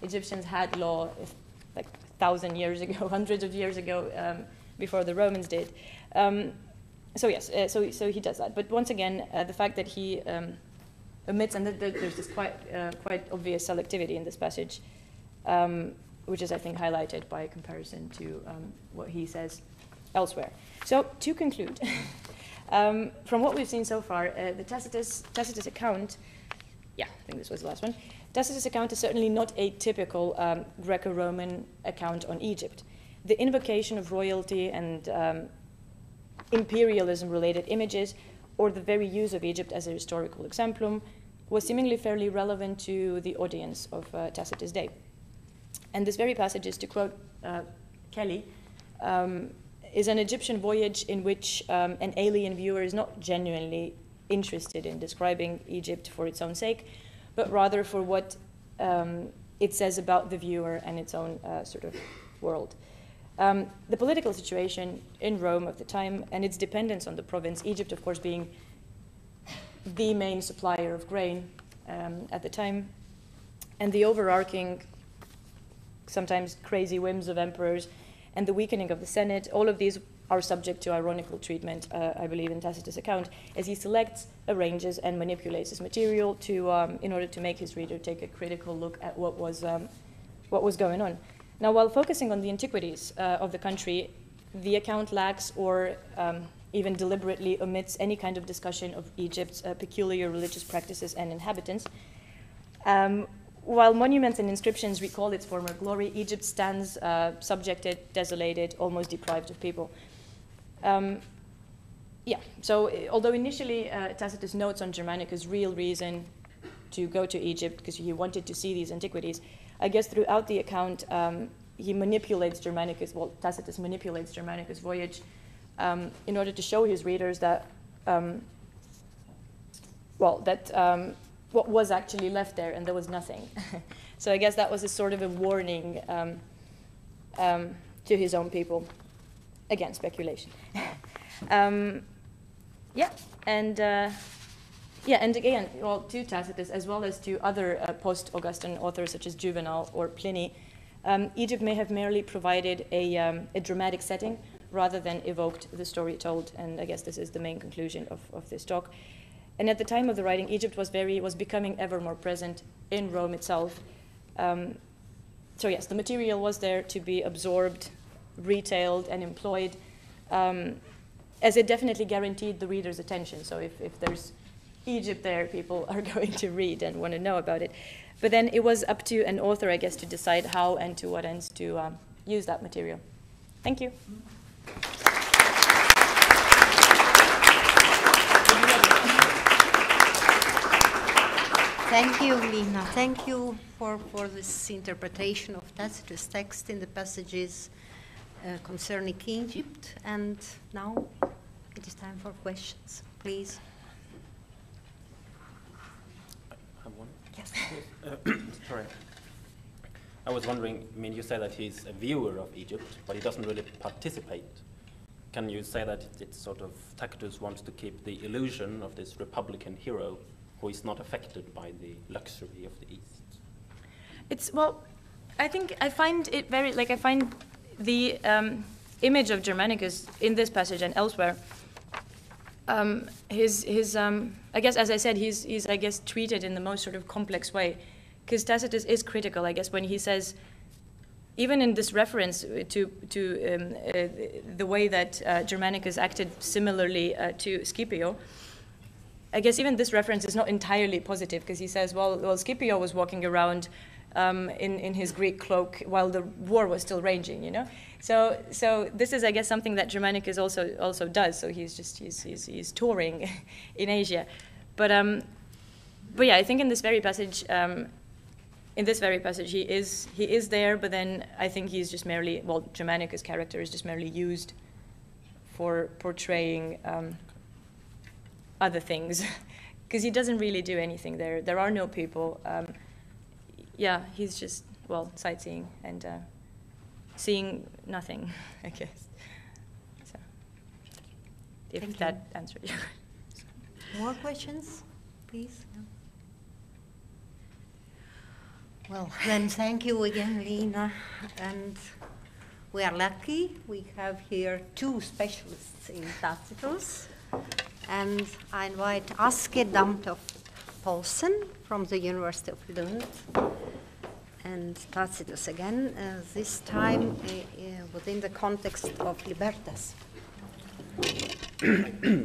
Egyptians had law like 1,000 years ago, hundreds of years ago, before the Romans did. So yes, so he does that. But once again, the fact that he omits, and there's this quite obvious selectivity in this passage, which is, I think, highlighted by comparison to what he says elsewhere. So to conclude, from what we've seen so far, the Tacitus account, yeah, I think this was the last one. Tacitus' account is certainly not a typical Greco-Roman account on Egypt. The invocation of royalty and imperialism-related images, or the very use of Egypt as a historical exemplum, was seemingly fairly relevant to the audience of Tacitus' day. And this very passage is, to quote Kelly, is an Egyptian voyage in which an alien viewer is not genuinely interested in describing Egypt for its own sake, but rather for what it says about the viewer and its own sort of world. The political situation in Rome of the time and its dependence on the province, Egypt, of course, being the main supplier of grain at the time, and the overarching, sometimes crazy whims of emperors, and the weakening of the Senate, all of these are subject to ironical treatment, I believe, in Tacitus' account, as he selects, arranges, and manipulates his material to, in order to make his reader take a critical look at what was going on. Now, while focusing on the antiquities of the country, the account lacks or even deliberately omits any kind of discussion of Egypt's peculiar religious practices and inhabitants. While monuments and inscriptions recall its former glory, Egypt stands subjected, desolated, almost deprived of people. Yeah, so although initially Tacitus notes on Germanicus' real reason to go to Egypt because he wanted to see these antiquities, I guess throughout the account he manipulates Germanicus, well, Tacitus manipulates Germanicus' voyage in order to show his readers that, what was actually left there, and there was nothing. So I guess that was a sort of a warning to his own people. Again, speculation. Yeah, and again, well, to Tacitus, as well as to other post-Augustan authors such as Juvenal or Pliny, Egypt may have merely provided a dramatic setting rather than evoked the story told, and I guess this is the main conclusion of this talk. And at the time of the writing, Egypt was becoming ever more present in Rome itself. So yes, the material was there to be absorbed, retailed, and employed, as it definitely guaranteed the reader's attention. So if there's Egypt there, people are going to read and want to know about it. But then it was up to an author, I guess, to decide how and to what ends to use that material. Thank you. Thank you, Lina. Thank you for this interpretation of Tacitus' text in the passages concerning Egypt. And now it is time for questions. Please. I have one. Yes. Sorry. I was wondering, I mean, you say that he's a viewer of Egypt, but he doesn't really participate. Can you say that it's sort of Tacitus wants to keep the illusion of this Republican hero who is not affected by the luxury of the East? It's, well, I think I find it very, like, I find the image of Germanicus in this passage and elsewhere, I guess, as I said, he's, I guess, treated in the most sort of complex way, because Tacitus is critical, I guess, when he says, even in this reference to the way that Germanicus acted similarly to Scipio, I guess even this reference is not entirely positive, because he says, well, Scipio was walking around in his Greek cloak while the war was still raging, you know. So this is, I guess, something that Germanicus also does. So he's touring in Asia, but yeah, I think in this very passage. He is there, but then I think he's just merely, well, Germanicus' character is just merely used for portraying other things, because he doesn't really do anything there. There are no people. Yeah, he's just, well, sightseeing and seeing nothing, I guess. So, if that answered you. More questions, please? No. Well, then thank you again, Lina. And we are lucky. We have here two specialists in Tacitus. And I invite Aske Damtoft Poulsen from the University of Lund and Tacitus again, this time within the context of Libertas.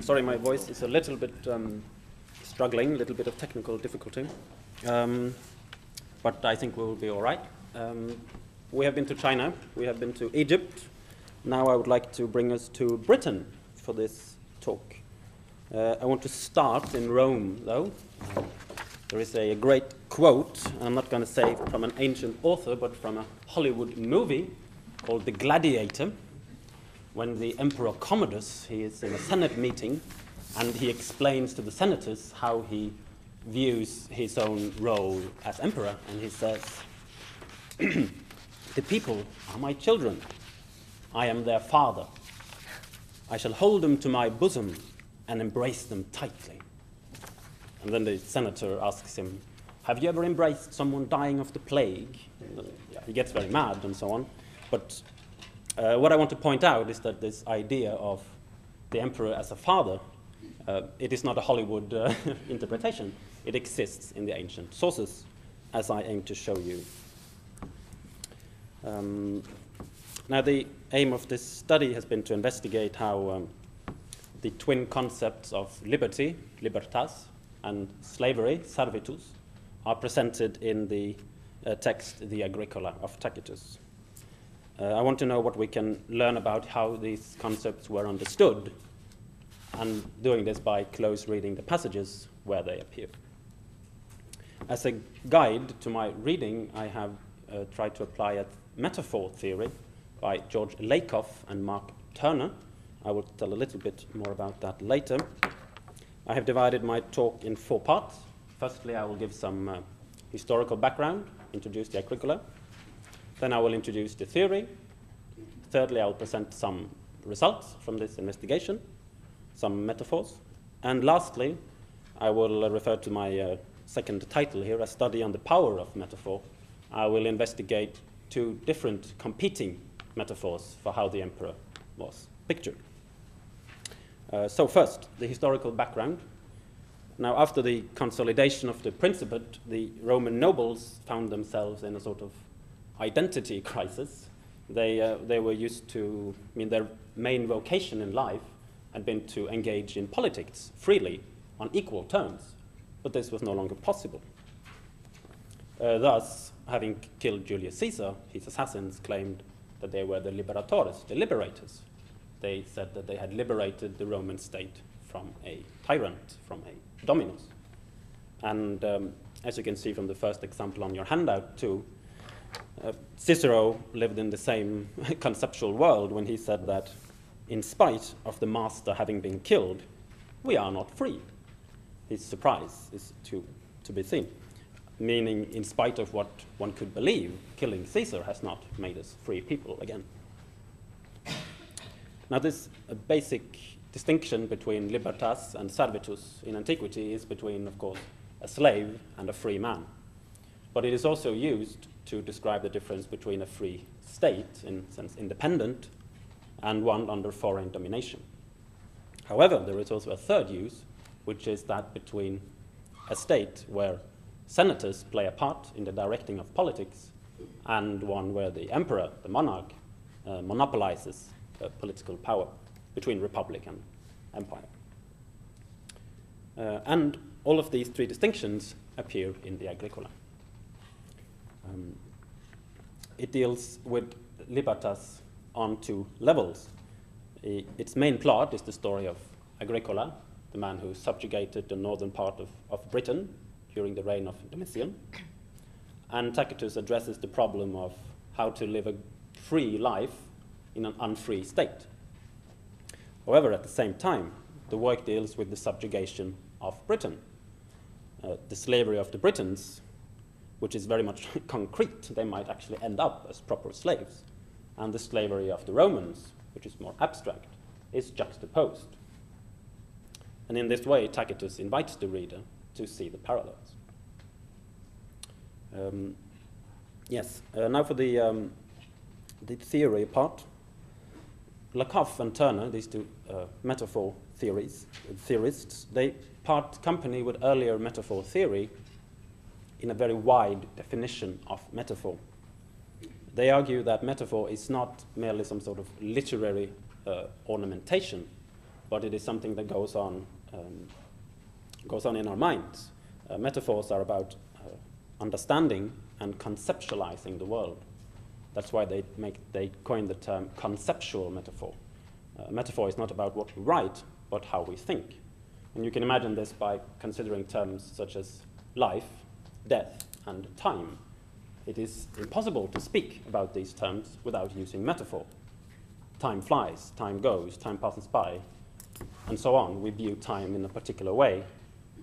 Sorry, my voice is a little bit struggling, a little bit of technical difficulty. But I think we will be all right. We have been to China, we have been to Egypt. Now I would like to bring us to Britain for this talk. I want to start in Rome, though. There is a great quote, and I'm not going to say from an ancient author, but from a Hollywood movie called The Gladiator, when the Emperor Commodus, he is in a Senate meeting, and he explains to the senators how he views his own role as emperor, and he says, "The people are my children. I am their father. I shall hold them to my bosom and embrace them tightly." And then the senator asks him, "Have you ever embraced someone dying of the plague?" And he gets very mad and so on. But what I want to point out is that this idea of the emperor as a father, it is not a Hollywood interpretation. It exists in the ancient sources, as I aim to show you. Now, the aim of this study has been to investigate how the twin concepts of liberty, libertas, and slavery, servitus, are presented in the text, the Agricola of Tacitus. I want to know what we can learn about how these concepts were understood, and doing this by close reading the passages where they appear. As a guide to my reading, I have tried to apply a metaphor theory by George Lakoff and Mark Turner. I will tell a little bit more about that later. I have divided my talk in 4 parts. Firstly, I will give some historical background, introduce the Agricola. Then I will introduce the theory. Thirdly, I will present some results from this investigation, some metaphors. And lastly, I will refer to my second title here, A Study on the Power of Metaphor. I will investigate 2 different competing metaphors for how the emperor was pictured. So first, the historical background. Now, after the consolidation of the Principate, the Roman nobles found themselves in a sort of identity crisis. They were used to, their main vocation in life had been to engage in politics freely on equal terms, but this was no longer possible. Thus, having killed Julius Caesar, his assassins claimed that they were the liberatores, the liberators. They said that they had liberated the Roman state from a tyrant, from a dominus. And as you can see from the first example on your handout too, Cicero lived in the same conceptual world when he said that in spite of the master having been killed, we are not free. His surprise is to be seen, meaning in spite of what one could believe, killing Caesar has not made us free people again. Now, this basic distinction between libertas and servitus in antiquity is between, of course, a slave and a free man. But it is also used to describe the difference between a free state, in sense independent, and one under foreign domination. However, there is also a third use, which is that between a state where senators play a part in the directing of politics and one where the emperor, the monarch, monopolizes political power, between republic and empire. And all of these three distinctions appear in the Agricola. It deals with libertas on two levels. Its main plot is the story of Agricola, the man who subjugated the northern part of Britain during the reign of Domitian. And Tacitus addresses the problem of how to live a free life in an unfree state. However, at the same time, the work deals with the subjugation of Britain. The slavery of the Britons, which is very much concrete, they might actually end up as proper slaves. And the slavery of the Romans, which is more abstract, is juxtaposed. And in this way, Tacitus invites the reader to see the parallels. Now for the theory part. Lakoff and Turner, these two metaphor theorists, they part company with earlier metaphor theory in a very wide definition of metaphor. They argue that metaphor is not merely some sort of literary ornamentation, but it is something that goes on in our minds. Metaphors are about understanding and conceptualizing the world. That's why they coined the term conceptual metaphor. Metaphor is not about what we write, but how we think. And you can imagine this by considering terms such as life, death, and time. It is impossible to speak about these terms without using metaphor. Time flies, time goes, time passes by, and so on. We view time in a particular way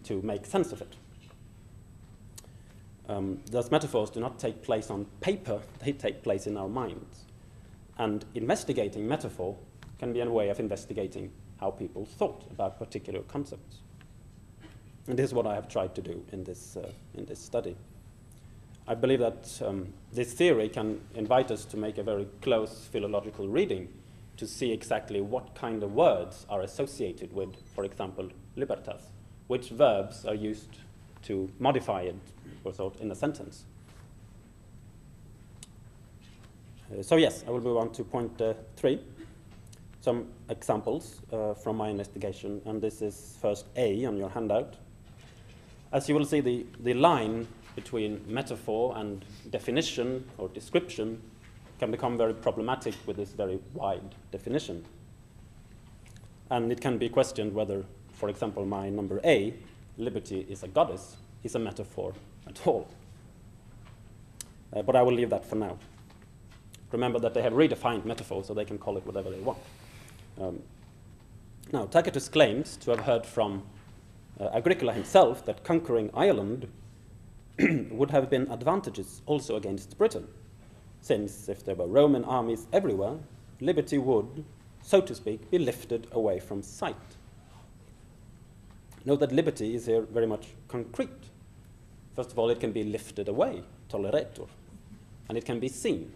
to make sense of it. Thus, metaphors do not take place on paper, they take place in our minds. And investigating metaphor can be a way of investigating how people thought about particular concepts. And this is what I have tried to do in this study. I believe that this theory can invite us to make a very close philological reading to see exactly what kind of words are associated with, for example, libertas, which verbs are used to modify it or so in a sentence. So yes, I will move on to point 3. Some examples from my investigation, and this is first A on your handout. As you will see, the line between metaphor and definition or description can become very problematic with this very wide definition. And it can be questioned whether, for example, my number A, liberty is a goddess, is a metaphor at all. But I will leave that for now. Remember that they have redefined metaphor, so they can call it whatever they want. Now, Tacitus claims to have heard from Agricola himself that conquering Ireland would have been advantages also against Britain, since if there were Roman armies everywhere, liberty would, so to speak, be lifted away from sight. Note that liberty is here very much concrete. First of all, it can be lifted away, toleretur, and it can be seen.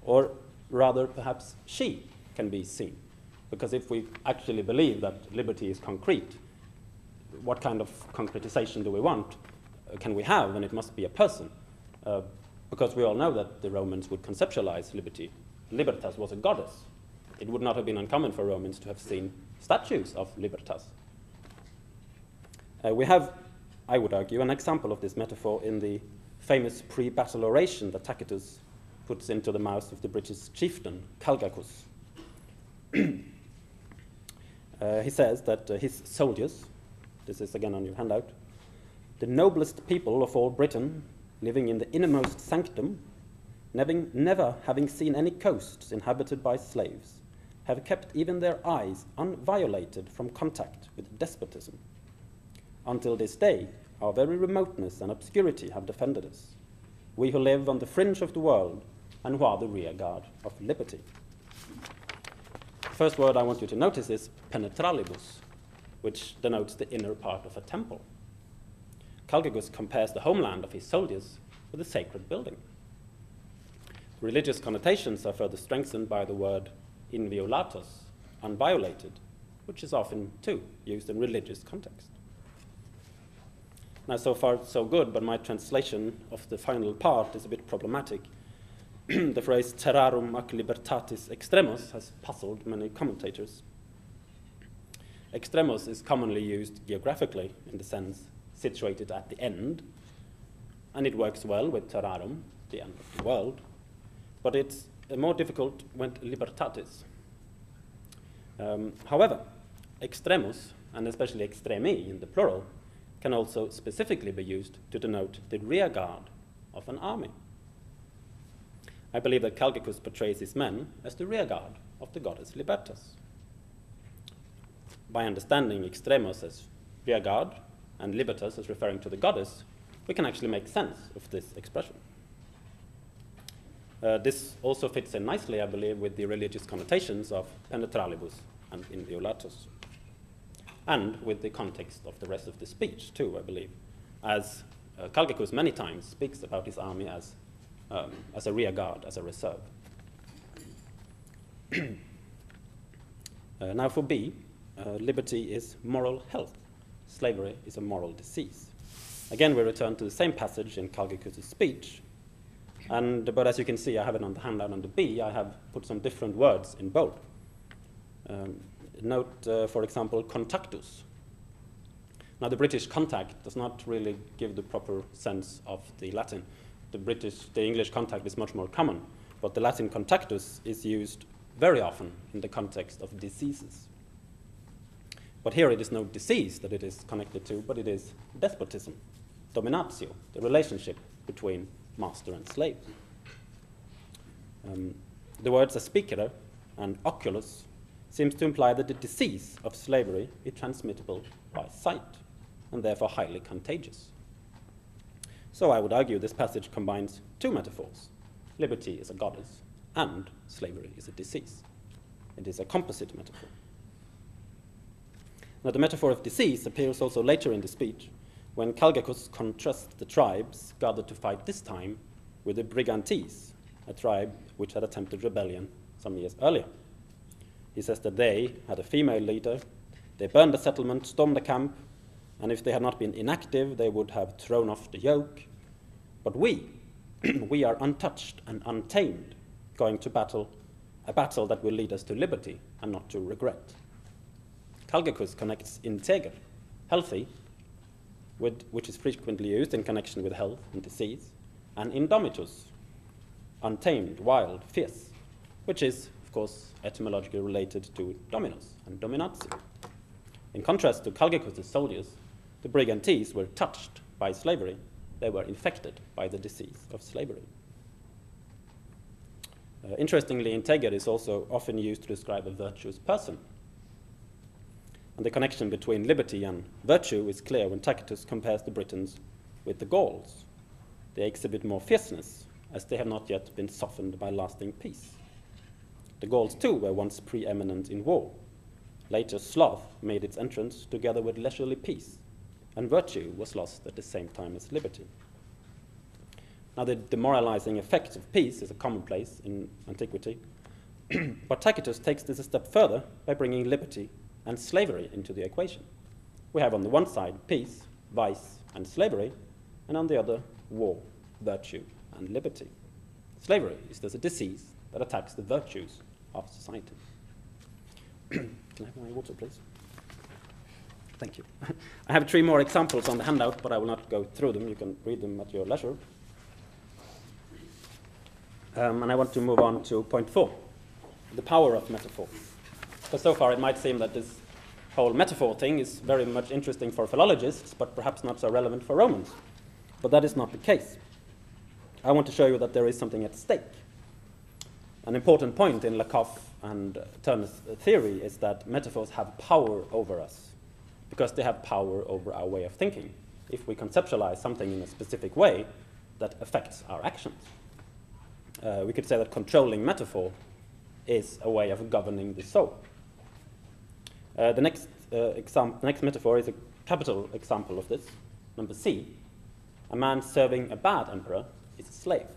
Or rather, perhaps she can be seen. Because if we actually believe that liberty is concrete, what kind of concretization do we want? Can we have? And it must be a person. Because we all know that the Romans would conceptualize liberty. Libertas was a goddess. It would not have been uncommon for Romans to have seen statues of libertas. We have, I would argue, an example of this metaphor in the famous pre-battle oration that Tacitus puts into the mouth of the British chieftain, Calgacus. He says that his soldiers, this is again on your handout, the noblest people of all Britain, living in the innermost sanctum, never having seen any coasts inhabited by slaves, have kept even their eyes unviolated from contact with despotism. Until this day, our very remoteness and obscurity have defended us, we who live on the fringe of the world and who are the rear guard of liberty. The first word I want you to notice is penetralibus, which denotes the inner part of a temple. Calgicus compares the homeland of his soldiers with a sacred building. Religious connotations are further strengthened by the word inviolatus, unviolated, which is often, too, used in religious context. Now, so far, so good, but my translation of the final part is a bit problematic. The phrase terrarum ac libertatis extremus has puzzled many commentators. Extremus is commonly used geographically in the sense situated at the end, and it works well with terrarum, the end of the world, but it's more difficult with libertatis. However, extremus, and especially extremi in the plural, can also specifically be used to denote the rear guard of an army. I believe that Calgicus portrays his men as the rear guard of the goddess Libertas. By understanding extremus as rear guard and Libertas as referring to the goddess, we can actually make sense of this expression. This also fits in nicely, I believe, with the religious connotations of penetralibus and inviolatus, and with the context of the rest of the speech, too, I believe, as Calgicus many times speaks about his army as a rear guard, as a reserve. Now for B, liberty is moral health. Slavery is a moral disease. Again, we return to the same passage in Calgicus' speech, but as you can see, I have it on the handout under B. I have put some different words in bold. Note, for example, contactus. Now, the British contact does not really give the proper sense of the Latin. The English contact is much more common, but the Latin contactus is used very often in the context of diseases. But here it is no disease that it is connected to, but it is despotism, dominatio, the relationship between master and slave. The words aspicere and oculus seems to imply that the disease of slavery is transmittable by sight, and therefore highly contagious. So I would argue this passage combines two metaphors. Liberty is a goddess, and slavery is a disease. It is a composite metaphor. Now, the metaphor of disease appears also later in the speech, when Calgicus contrasts the tribes gathered to fight this time with the Brigantes, a tribe which had attempted rebellion some years earlier. He says that they had a female leader, they burned the settlement, stormed the camp, and if they had not been inactive, they would have thrown off the yoke. But we, we are untouched and untamed, going to battle, a battle that will lead us to liberty and not to regret. Calgicus connects integer, healthy, which is frequently used in connection with health and disease, and indomitus, untamed, wild, fierce, which is, of course, etymologically related to dominus and dominatio. In contrast to Calgicus' soldiers, the Brigantes were touched by slavery. They were infected by the disease of slavery. Interestingly, integer is also often used to describe a virtuous person. And the connection between liberty and virtue is clear when Tacitus compares the Britons with the Gauls. They exhibit more fierceness, as they have not yet been softened by lasting peace. The Gauls, too, were once preeminent in war. Later, sloth made its entrance together with leisurely peace, and virtue was lost at the same time as liberty. Now, the demoralizing effect of peace is a commonplace in antiquity, but Tacitus takes this a step further by bringing liberty and slavery into the equation. We have on the one side peace, vice, and slavery, and on the other war, virtue, and liberty. Slavery is thus a disease that attacks the virtues of society. Can I have my water, please? Thank you. I have 3 more examples on the handout, but I will not go through them. You can read them at your leisure. And I want to move on to point 4, the power of metaphor. Because so far it might seem that this whole metaphor thing is very much interesting for philologists, but perhaps not so relevant for Romans. But that is not the case. I want to show you that there is something at stake. An important point in Lakoff and Turner's theory is that metaphors have power over us, because they have power over our way of thinking. If we conceptualize something in a specific way, that affects our actions. We could say that controlling metaphor is a way of governing the soul. The next metaphor is a capital example of this, number C. a man serving a bad emperor is a slave.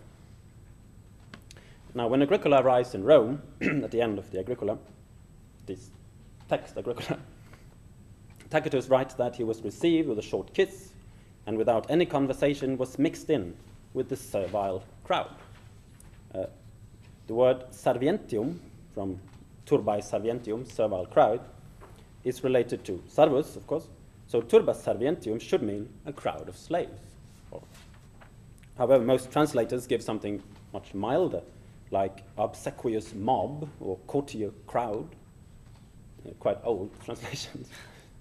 Now, when Agricola arrives in Rome, at the end of the Agricola, this text Agricola, Tacitus writes that he was received with a short kiss and without any conversation was mixed in with the servile crowd. The word servientium, from turbae servientium, servile crowd, is related to servus, of course. So turba servientium should mean a crowd of slaves. However, most translators give something much milder, like obsequious mob or courtier crowd. Quite old translations.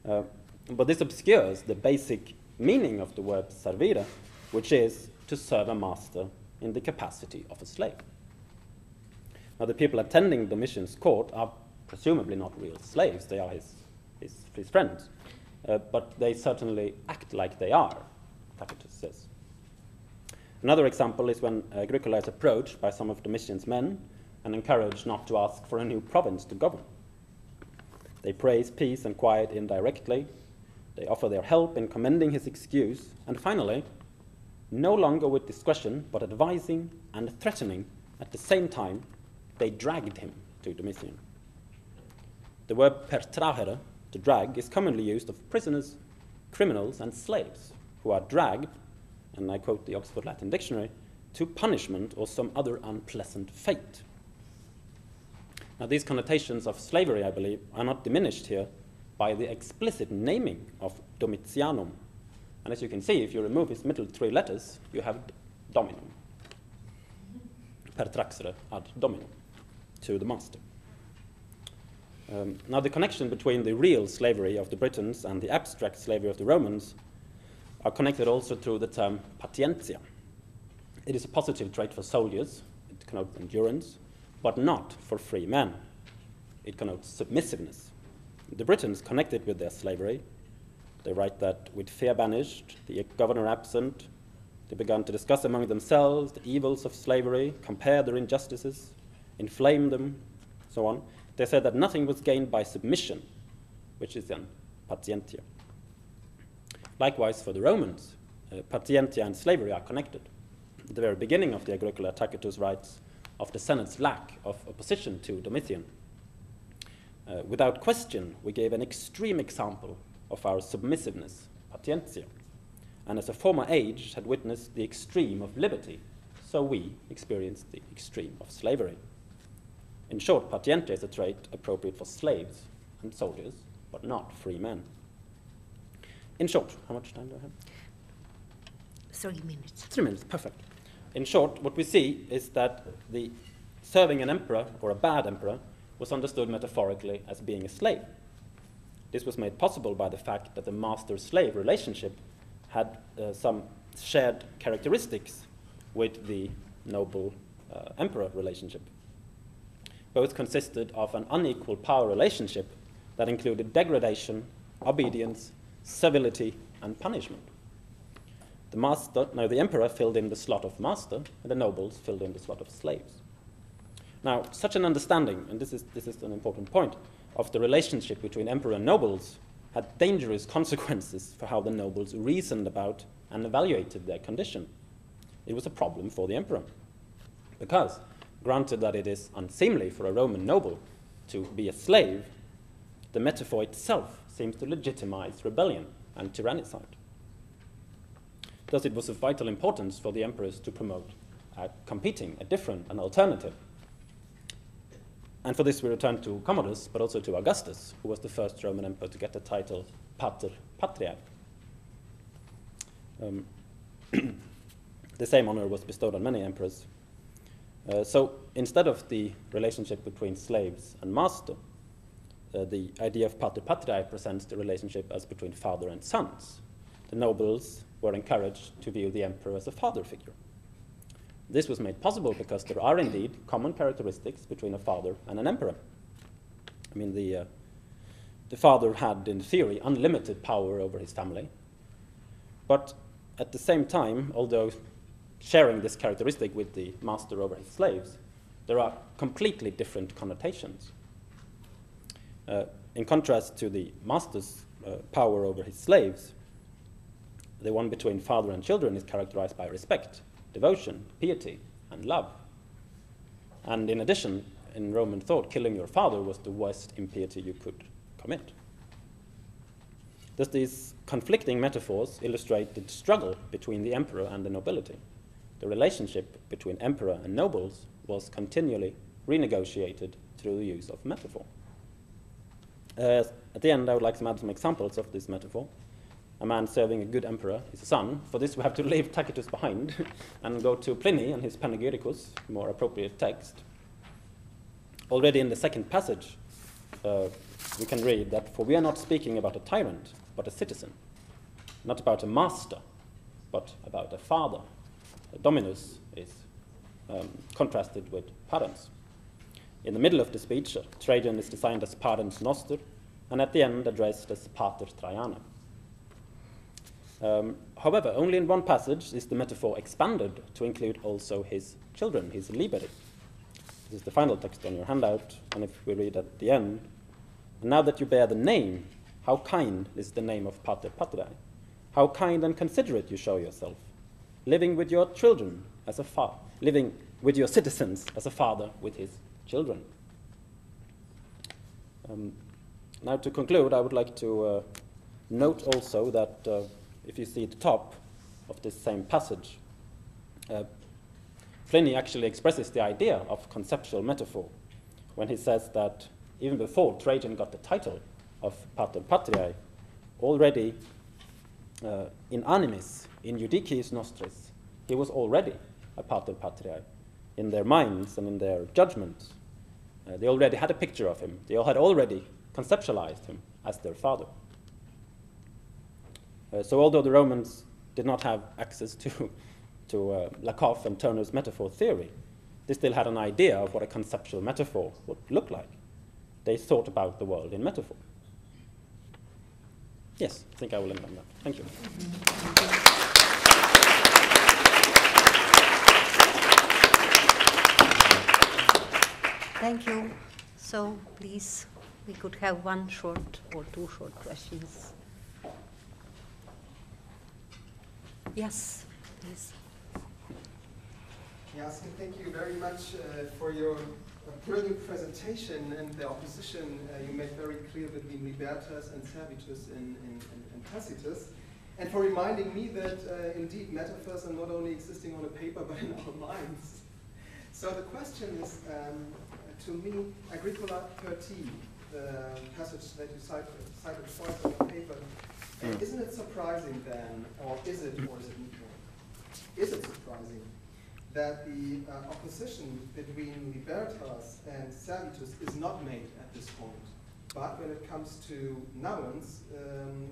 But this obscures the basic meaning of the word servire, which is to serve a master in the capacity of a slave. Now, the people attending Domitian's court are presumably not real slaves. They are his friends. But they certainly act like they are, Tacitus says. Another example is when Agricola is approached by some of Domitian's men and encouraged not to ask for a new province to govern. They praise peace and quiet indirectly. They offer their help in commending his excuse. And finally, no longer with discretion, but advising and threatening at the same time, they dragged him to Domitian. The word pertrahere, to drag, is commonly used of prisoners, criminals, and slaves who are dragged, and I quote the Oxford Latin Dictionary, to punishment or some other unpleasant fate. Now, these connotations of slavery, I believe, are not diminished here by the explicit naming of Domitianum. And as you can see, if you remove his middle three letters, you have dominum. Pertraxere ad dominum, to the master. Now, the connection between the real slavery of the Britons and the abstract slavery of the Romans are connected also through the term patientia. It is a positive trait for soldiers. It connotes endurance, but not for free men. It connotes submissiveness. The Britons connected with their slavery. They write that with fear banished, the governor absent, they began to discuss among themselves the evils of slavery, compare their injustices, inflame them, so on. They said that nothing was gained by submission, which is then patientia. Likewise, for the Romans, patientia and slavery are connected. At the very beginning of the Agricola, Tacitus writes of the Senate's lack of opposition to Domitian. Without question, we gave an extreme example of our submissiveness, patientia. And as a former age had witnessed the extreme of liberty, so we experienced the extreme of slavery. In short, patientia is a trait appropriate for slaves and soldiers, but not free men. In short, how much time do I have? 3 minutes. 3 minutes, perfect. In short, what we see is that the serving an emperor or a bad emperor was understood metaphorically as being a slave. This was made possible by the fact that the master-slave relationship had some shared characteristics with the noble emperor relationship. Both consisted of an unequal power relationship that included degradation, obedience, civility, and punishment. The emperor filled in the slot of master, and the nobles filled in the slot of slaves. Now, such an understanding, and this is an important point, of the relationship between emperor and nobles had dangerous consequences for how the nobles reasoned about and evaluated their condition. It was a problem for the emperor, because granted that it is unseemly for a Roman noble to be a slave, the metaphor itself seems to legitimize rebellion and tyrannicide. Thus, it was of vital importance for the emperors to promote a different, an alternative. And for this we return to Commodus, but also to Augustus, who was the first Roman emperor to get the title Pater Patriae. The same honor was bestowed on many emperors. So instead of the relationship between slaves and master, the idea of Pater Patriae presents the relationship as between father and sons. The nobles were encouraged to view the emperor as a father figure. This was made possible because there are indeed common characteristics between a father and an emperor. I mean, the father had, in theory, unlimited power over his family. But at the same time, although sharing this characteristic with the master over his slaves, there are completely different connotations. In contrast to the master's power over his slaves, the one between father and children is characterized by respect, devotion, piety, and love. And in addition, in Roman thought, killing your father was the worst impiety you could commit. Thus, these conflicting metaphors illustrate the struggle between the emperor and the nobility. The relationship between emperor and nobles was continually renegotiated through the use of metaphor. At the end, I would like to add some examples of this metaphor. A man serving a good emperor is a son. For this, we have to leave Tacitus behind and go to Pliny and his Panegyricus, more appropriate text. Already in the second passage, we can read that, "For we are not speaking about a tyrant, but a citizen, not about a master, but about a father." Dominus is contrasted with parens. In the middle of the speech, Trajan is designed as parens noster, and at the end addressed as pater Traiana. However, only in one passage is the metaphor expanded to include also his children, his liberi. This is the final text on your handout, and if we read at the end, "And now that you bear the name, how kind is the name of pater patriae? How kind and considerate you show yourself, living with your children as a father, living with your citizens as a father with his children." Now to conclude, I would like to note also that if you see at the top of this same passage, Pliny actually expresses the idea of conceptual metaphor when he says that even before Trajan got the title of pater patriae, already in animis, in judicis nostris, he was already a pater patriae in their minds and in their judgments. They already had a picture of him. They all had already conceptualized him as their father. So although the Romans did not have access to Lakoff and Turner's metaphor theory, they still had an idea of what a conceptual metaphor would look like. They thought about the world in metaphor. Yes, I think I will end on that. Thank you. Thank you. So please, we could have one short or two short questions. Yes, please. Yes, thank you very much for your brilliant presentation and the opposition you made very clear between libertas and servitus in Tacitus, and for reminding me that indeed metaphors are not only existing on a paper but in our minds. So the question is, to me, Agricola 13, the passage that you cited twice on the paper, isn't it surprising then, or is it not? Is it surprising that the opposition between libertas and servitus is not made at this point? But when it comes to nouns,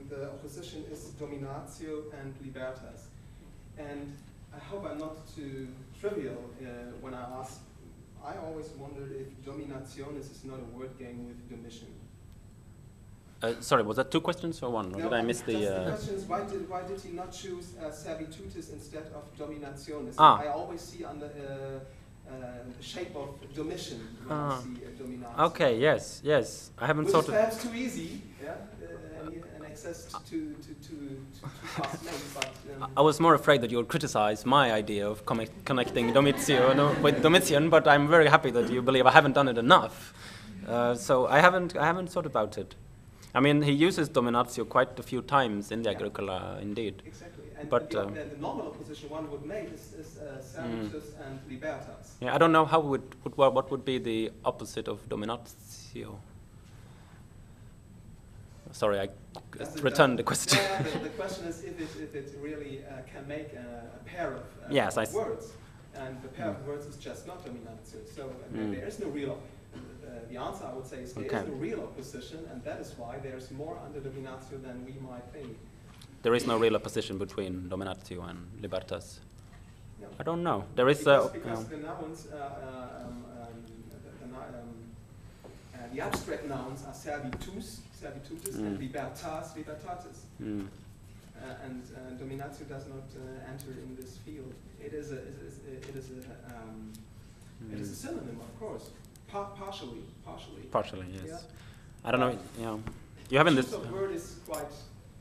the opposition is dominatio and libertas. And I hope I'm not too trivial when I ask, I always wondered if dominationis is not a word game with Domitian. Sorry, was that two questions or one? Or No, did I miss the... The question is, why did he not choose servitutis instead of dominationis? Ah. I always see under the shape of Domitian when I see dominatio. Okay, yes. I haven't Which thought is perhaps too easy, yeah? And access to fast names, but... I was more afraid that you would criticize my idea of connecting Domitian with Domitian, but I'm very happy that you believe I haven't done it enough. So I haven't thought about it. I mean, he uses dominatio quite a few times in the Agricola, indeed. Exactly. And But, the normal opposition one would make is servitus and libertas. Yeah, I don't know how what would be the opposite of dominatio. Sorry, I returned the question. Yeah, the question is if it really can make a pair of Yes, words, and the pair of words is just not dominatio. So there is no real. The answer, I would say, is there is no real opposition, and that is why there's more under dominatio than we might think. There is no real opposition between dominatio and libertas. No. I don't know. There is because the nouns, the abstract nouns are servitutis, and libertatis. And dominatio does not enter in this field. It is a synonym, of course. Partially, yes. Yeah. I don't know. You have in this. The word is quite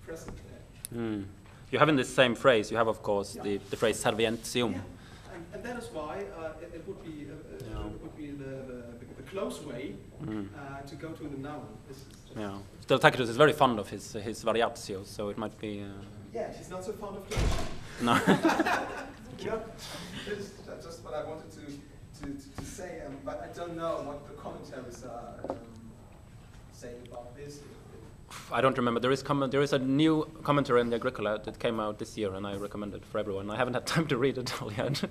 present there. You have in this same phrase, you have, of course, the phrase servientium. Yeah. And that is why it would be the close way to go to the noun. Yeah. Still, Tacitus is very fond of his variatio, so it might be. Yeah, he's not so fond of close. No. Yeah, that's just what I wanted to say, but I don't know what the commentaries are saying about this. I don't remember. There is a new commentary in the Agricola that came out this year, and I recommend it for everyone. I haven't had time to read it all yet.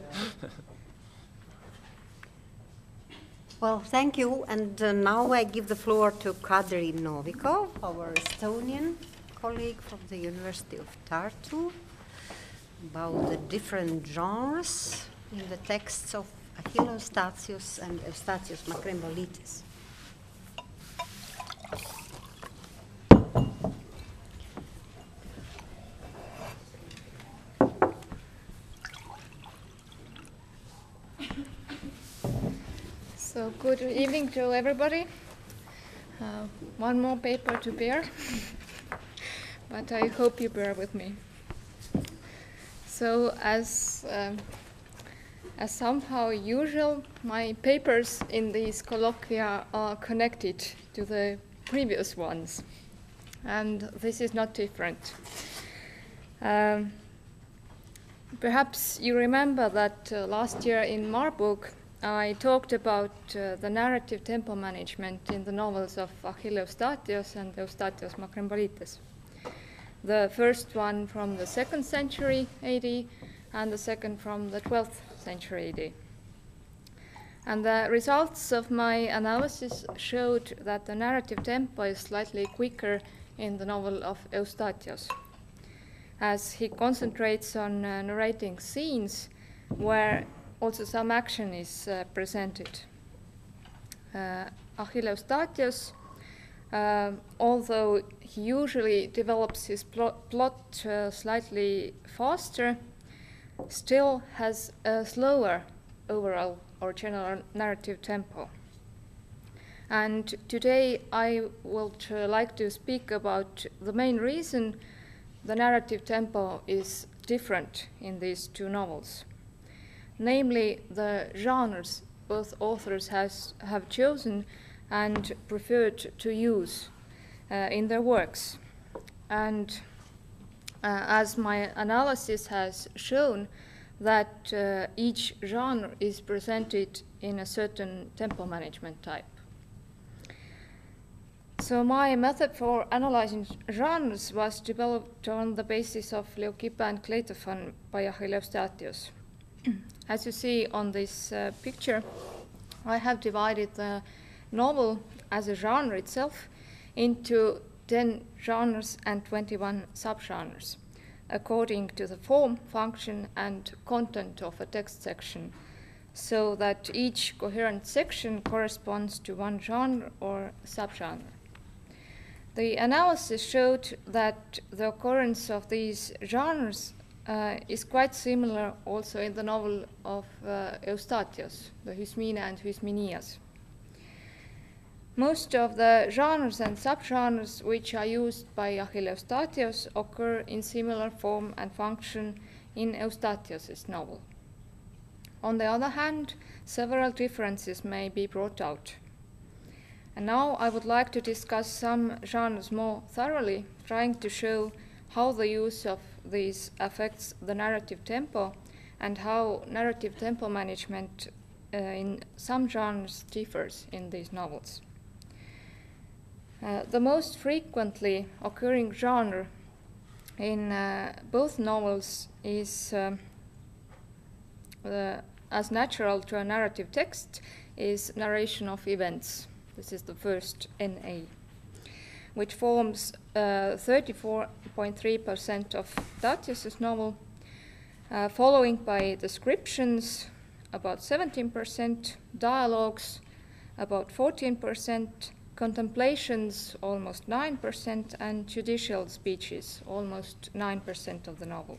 Well, thank you. And now I give the floor to Kadri Novikov, our Estonian colleague from the University of Tartu, about the different genres in the texts of Achilles Statius and Eustathius Macrembolitis. So good evening to everybody. One more paper to bear, but I hope you bear with me. So as somehow usual, my papers in these colloquia are connected to the previous ones, and this is not different. Perhaps you remember that last year in Marburg I talked about the narrative tempo management in the novels of Achilles Statius and Eustathius Macrembolitis. The first one from the 2nd century AD and the second from the 12th century AD. And the results of my analysis showed that the narrative tempo is slightly quicker in the novel of Eustathius, as he concentrates on narrating scenes where also some action is presented. Achilles Statius, although he usually develops his plot slightly faster, still has a slower overall or general narrative tempo. And today I would like to speak about the main reason the narrative tempo is different in these two novels, namely the genres both authors have chosen and preferred to use in their works. And as my analysis has shown, that each genre is presented in a certain tempo management type. So my method for analyzing genres was developed on the basis of Leucippe and Cleitophon by Achilles Statius. As you see on this picture, I have divided the novel as a genre itself into 10 genres and 21 subgenres, according to the form, function, and content of a text section, so that each coherent section corresponds to one genre or subgenre. The analysis showed that the occurrence of these genres is quite similar also in the novel of Eustathius, the Hysmina and Hysminias. Most of the genres and subgenres which are used by Achilles Statius occur in similar form and function in Eustathius' novel. On the other hand, several differences may be brought out. And now I would like to discuss some genres more thoroughly, trying to show how the use of these affects the narrative tempo and how narrative tempo management in some genres differs in these novels. The most frequently occurring genre in both novels is, as natural to a narrative text, is narration of events. This is the first NA, which forms 34.3% of Statius' novel, following by descriptions, about 17%, dialogues, about 14%, contemplations, almost 9%, and judicial speeches, almost 9% of the novel.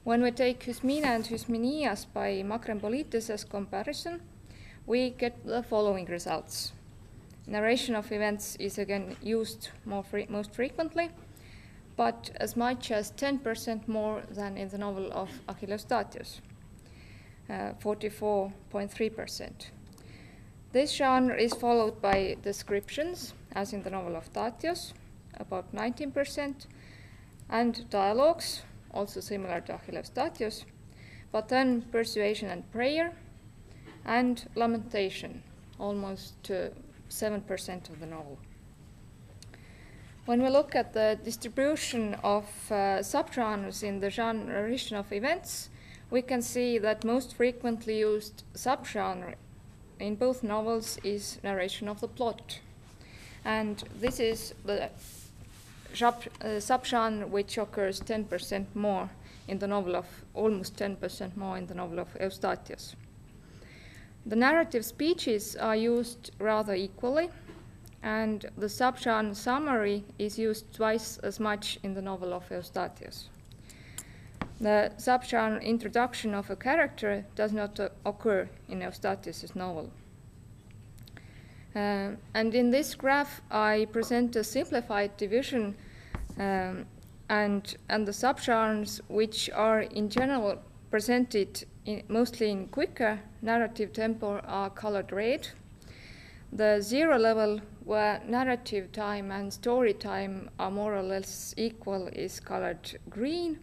When we take Hysmina and Hysminias by Macrembolitis as comparison, we get the following results. Narration of events is again used most frequently, but as much as 10% more than in the novel of Achilles Statius, 44.3%. This genre is followed by descriptions, as in the novel of Statius, about 19%, and dialogues, also similar to Achilles Statius, but then persuasion and prayer, and lamentation, almost 7% of the novel. When we look at the distribution of subgenres in the narration of events, we can see that most frequently used subgenre in both novels is narration of the plot. And this is the subgenre which occurs 10% more in the novel of, almost 10% more in the novel of Eustathius. The narrative speeches are used rather equally, and the subgenre summary is used twice as much in the novel of Eustathius. The subgenre introduction of a character does not occur in Eustathius' novel. And in this graph, I present a simplified division and the subgenres which are in general presented mostly in quicker narrative tempo are colored red. The 0 level, where narrative time and story time are more or less equal, is colored green,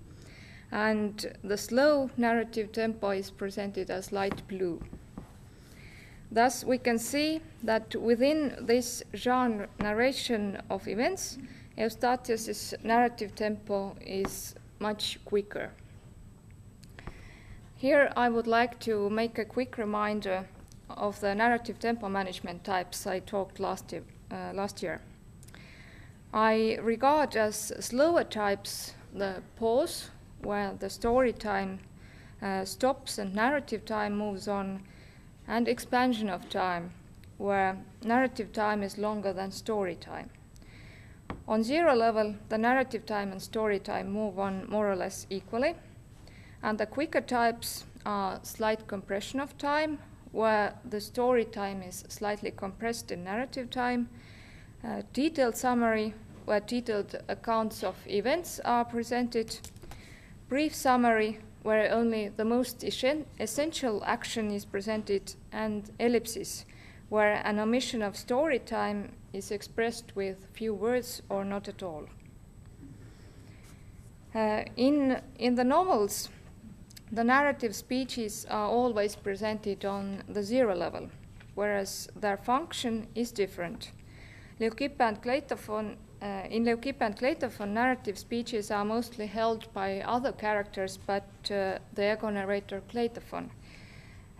and the slow narrative tempo is presented as light blue. Thus, we can see that within this genre narration of events, Eustathius' narrative tempo is much quicker. Here I would like to make a quick reminder of the narrative tempo management types I talked last year. I regard as slower types the pause, where the story time stops and narrative time moves on, and expansion of time, where narrative time is longer than story time. On 0 level, the narrative time and story time move on more or less equally, and the quicker types are slight compression of time, where the story time is slightly compressed in narrative time, detailed summary, where detailed accounts of events are presented, brief summary, where only the most essential action is presented, and ellipsis, where an omission of story time is expressed with few words or not at all. In the novels, the narrative speeches are always presented on the 0 level, whereas their function is different. Leucippe and Cleitophon, in Leucippe and Cleitophon, narrative speeches are mostly held by other characters but the ego narrator Cleitophon.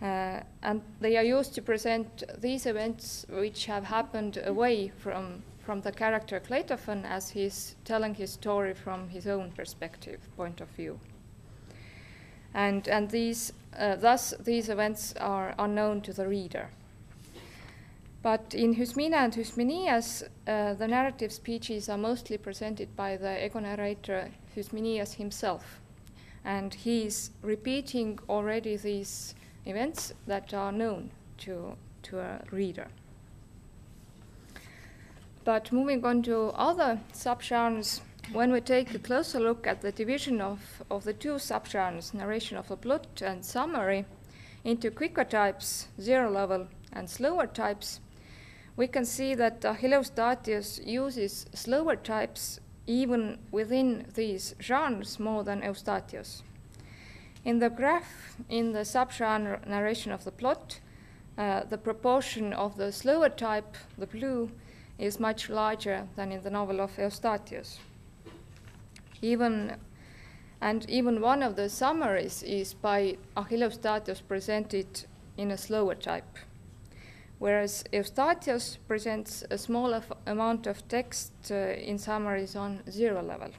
And they are used to present these events which have happened away from the character Cleitophon, as he's telling his story from his own perspective, point of view. And thus these events are unknown to the reader. But in Hysmina and Hysmenias, the narrative speeches are mostly presented by the ego narrator Hysmenias himself, and he's repeating already these events that are known to a reader. But moving on to other subgenres, when we take a closer look at the division of the two subgenres, narration of the plot and summary, into quicker types, 0 level, and slower types, we can see that Achilles Statius uses slower types even within these genres more than Eustathius. In the graph, in the subgenre narration of the plot, the proportion of the slower type, the blue, is much larger than in the novel of Eustathius. Even one of the summaries is by Achilles Statius presented in a slower type, whereas Eustathius presents a small amount of text in summaries on 0 level.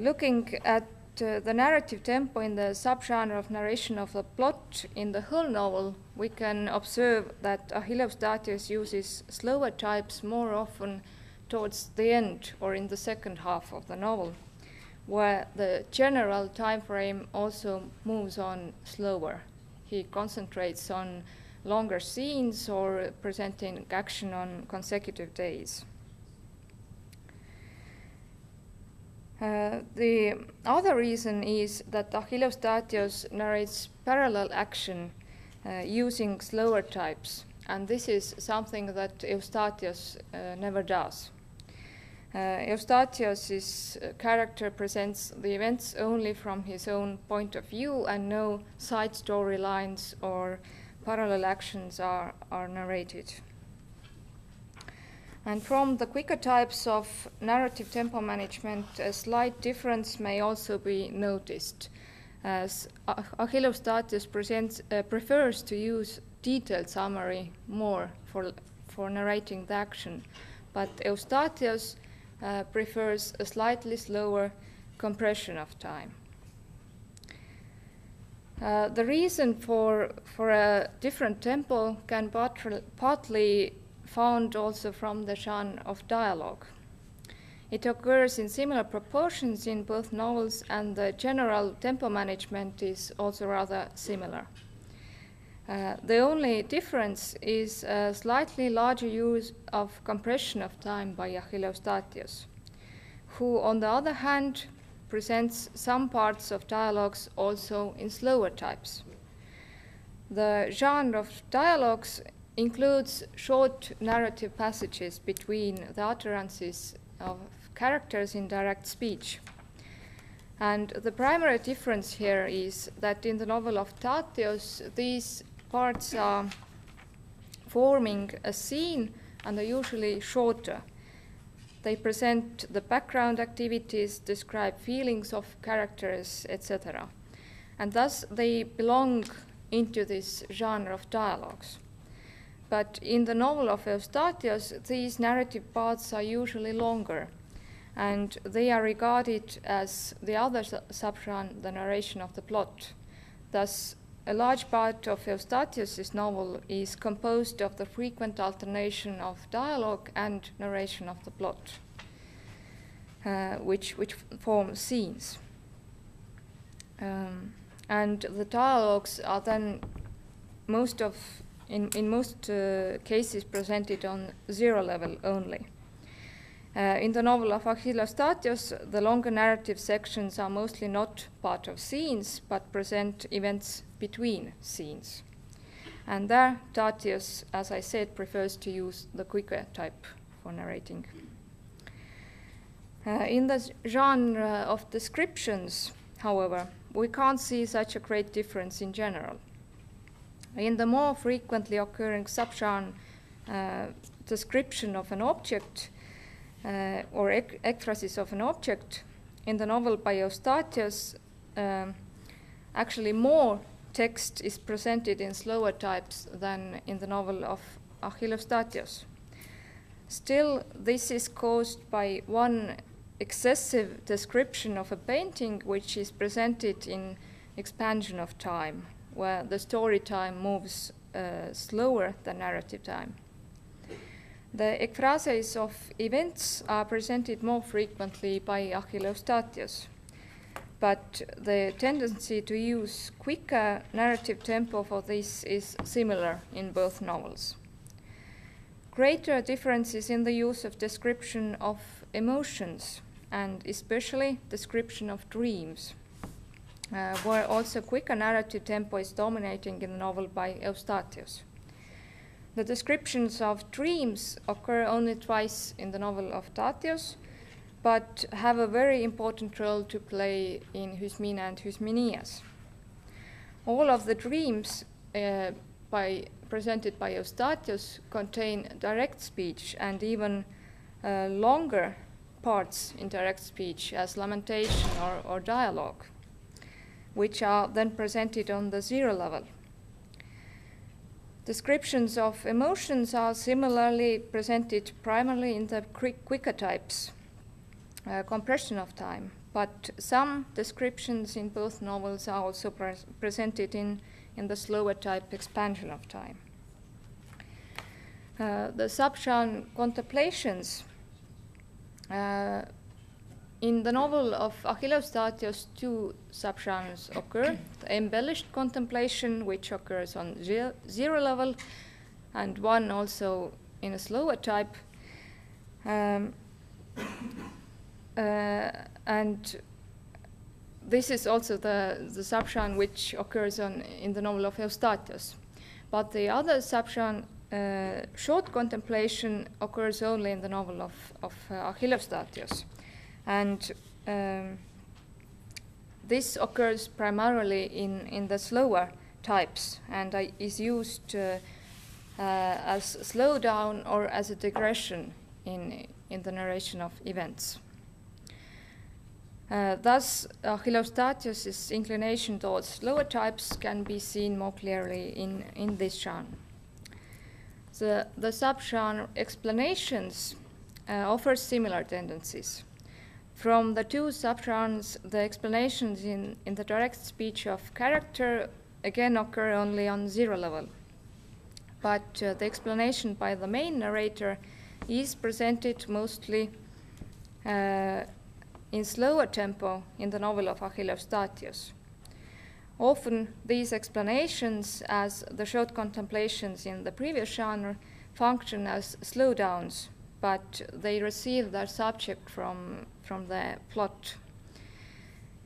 Looking at the narrative tempo in the subgenre of narration of the plot in the whole novel, we can observe that Achilles Statius uses slower types more often towards the end or in the second half of the novel, where the general time frame also moves on slower. He concentrates on longer scenes or presenting action on consecutive days. The other reason is that Achilleustatios narrates parallel action using slower types, and this is something that Eustathios never does. Eustathios' character presents the events only from his own point of view, and no side storylines or parallel actions are narrated. And from the quicker types of narrative tempo management, a slight difference may also be noticed, as Achilleustatios prefers to use detailed summary more for narrating the action, but Eustathios prefers a slightly slower compression of time. The reason for a different tempo can partly found also from the genre of dialogue. It occurs in similar proportions in both novels, and the general tempo management is also rather similar. The only difference is a slightly larger use of compression of time by Achilleustatios, who on the other hand presents some parts of dialogues also in slower types. The genre of dialogues includes short narrative passages between the utterances of characters in direct speech. And the primary difference here is that in the novel of Tatios, these parts are forming a scene and are usually shorter. They present the background activities, describe feelings of characters, etc. And thus they belong into this genre of dialogues. But in the novel of Eustathios, these narrative parts are usually longer, and they are regarded as the other subgenre, the narration of the plot. Thus, a large part of Eustathios' novel is composed of the frequent alternation of dialogue and narration of the plot, which form scenes. And the dialogues are then in most cases presented on 0 level only. In the novel of Achilleustatios, the longer narrative sections are mostly not part of scenes, but present events between scenes. And there, Tatios, as I said, prefers to use the quicker type for narrating. In the genre of descriptions, however, we can't see such a great difference in general. In the more frequently occurring subgenre description of an object or ekphrasis of an object, in the novel by Eustathios, actually more text is presented in slower types than in the novel of Achilleustatios. Still, this is caused by one excessive description of a painting which is presented in expansion of time, where the story time moves slower than narrative time. The ekphrases of events are presented more frequently by Achilleustatios, but the tendency to use quicker narrative tempo for this is similar in both novels. Greater differences in the use of description of emotions, and especially description of dreams, where also quicker narrative tempo is dominating in the novel by Eustathios. The descriptions of dreams occur only twice in the novel of Tatios, but have a very important role to play in Hysmina and Hysminias. All of the dreams presented by Eustathios contain direct speech, and even longer parts in direct speech as lamentation or dialogue, which are then presented on the 0 level. Descriptions of emotions are similarly presented primarily in the quicker types, compression of time, but some descriptions in both novels are also presented in the slower type expansion of time. The subgenre contemplations. In the novel of Achilleustatios, 2 subgenres occur: the embellished contemplation, which occurs on 0 level, and one also in a slower type. and this is also the subgenre which occurs in the novel of Eustathius. But the other subgenre, short contemplation, occurs only in the novel of Achille Eustathius. And this occurs primarily in the slower types and is used as slowdown or as a digression in the narration of events. Thus, Achille Eustathius' inclination towards slower types can be seen more clearly in this genre. The subgenre explanations offers similar tendencies. From the two subgenres, the explanations in the direct speech of character again occur only on zero level. But the explanation by the main narrator is presented mostly in slower tempo in the novel of Achille Eustathius. Often these explanations, as the short contemplations in the previous genre, function as slowdowns, but they receive their subject from the plot.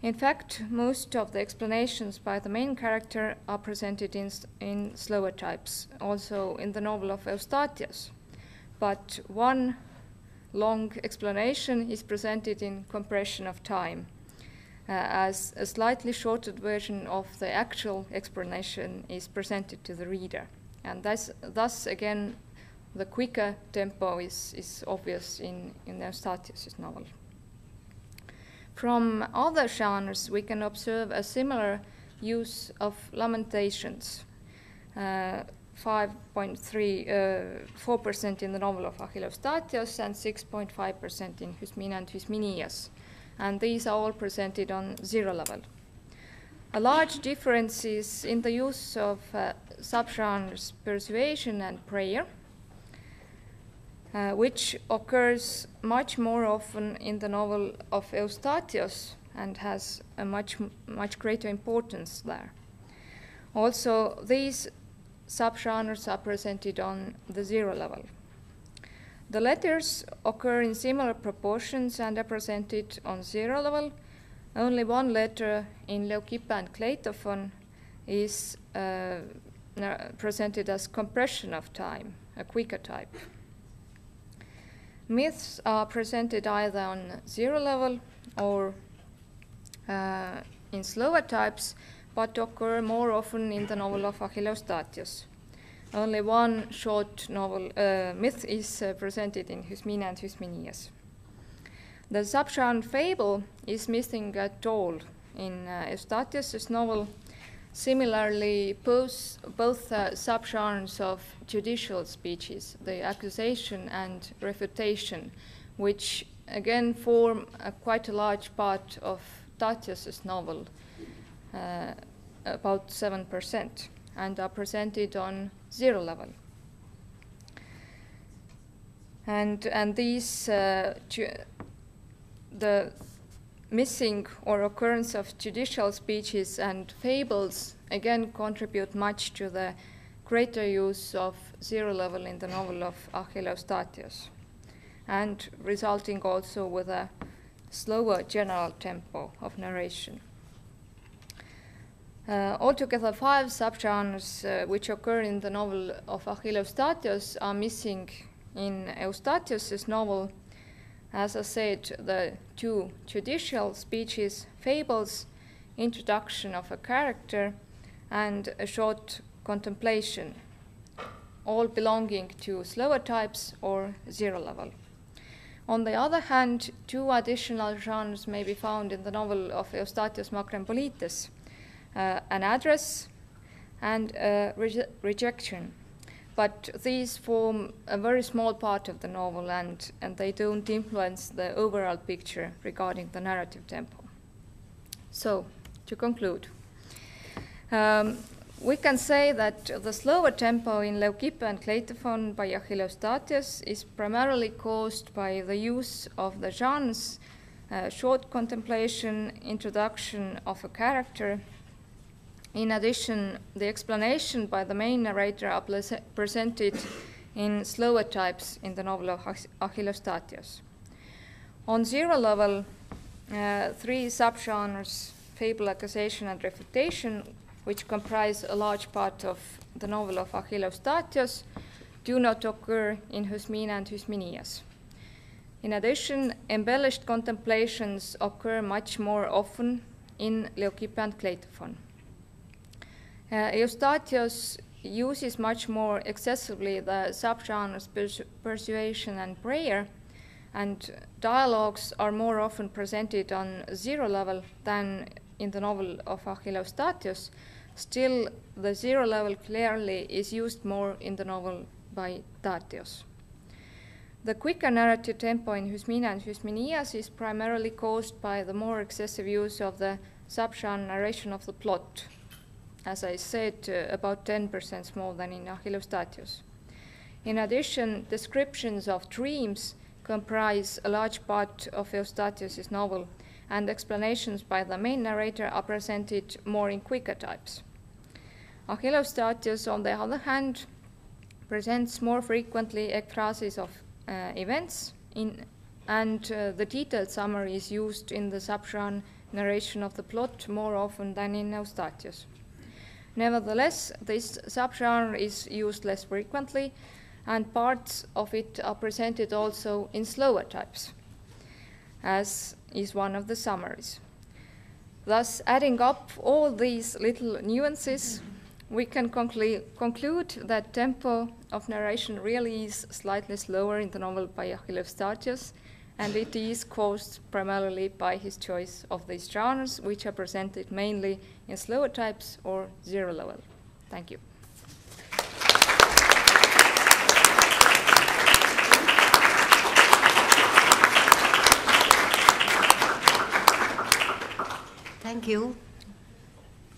In fact, most of the explanations by the main character are presented in slower types, also in the novel of Eustathius. But one long explanation is presented in compression of time, as a slightly shortened version of the actual explanation is presented to the reader. And thus again, the quicker tempo is obvious in Eustathius' novel. From other genres, we can observe a similar use of lamentations, 5.4% in the novel of Achille Eustathius and 6.5% in Hysmina and Hysminias. And these are all presented on zero level. A large difference is in the use of subgenres persuasion and prayer, which occurs much more often in the novel of Eustathius and has a much greater importance there. Also, these subgenres are presented on the zero level. The letters occur in similar proportions and are presented on zero level. Only one letter in Leucippe and Cleitophon is presented as compression of time, a quicker type. Myths are presented either on zero level or in slower types, but occur more often in the novel of Achille Eustathius. Only one short novel myth is presented in Hysmina and Hysminias. The subgenre fable is missing at all in Eustathius' novel. Similarly, both subgenres of judicial speeches, the accusation and refutation, which again form quite a large part of Tatius' novel, about 7%, and are presented on zero level. And these, the missing or occurrence of judicial speeches and fables again contribute much to the greater use of zero level in the novel of Achille Eustathius, and resulting also with a slower general tempo of narration. Altogether, 5 subgenres which occur in the novel of Achille Eustathius are missing in Eustathius' novel. As I said, the 2 judicial speeches, fables, introduction of a character, and a short contemplation, all belonging to slower types or zero level. On the other hand, 2 additional genres may be found in the novel of Eustathius Macrempolites, an address and a rejection. But these form a very small part of the novel, and they don't influence the overall picture regarding the narrative tempo. So, to conclude, we can say that the slower tempo in Leucippe and Cleitophon by Achille Eustathius is primarily caused by the use of the genres short contemplation, introduction of a character. In addition, the explanation by the main narrator are presented in slower types in the novel of Achille Eustathius. On zero level, three subgenres, fable, accusation, and refutation, which comprise a large part of the novel of Achilles Statius, do not occur in Husmina and Husminias. In addition, embellished contemplations occur much more often in Leucippe and Cleitophon. Eustathius uses much more excessively the subgenres persuasion and prayer, and dialogues are more often presented on zero level than in the novel of Achilles Statius. Still, the zero level clearly is used more in the novel by Tatius. The quicker narrative tempo in Husmina and Husminias is primarily caused by the more excessive use of the subgenre narration of the plot. As I said, about 10% more than in Achilles Statius. In addition, descriptions of dreams comprise a large part of Eustathius' novel, and explanations by the main narrator are presented more in quicker types. Achilles Statius, on the other hand, presents more frequently ekphrases of events, and the detailed summary is used in the subgenre narration of the plot more often than in Eustathius. Nevertheless, this subgenre is used less frequently, and parts of it are presented also in slower types, as is one of the summaries. Thus, adding up all these little nuances, we can conclude that tempo of narration really is slightly slower in the novel by Achilles Statius, and it is caused primarily by his choice of these genres, which are presented mainly in slower types or zero level. Thank you. Thank you.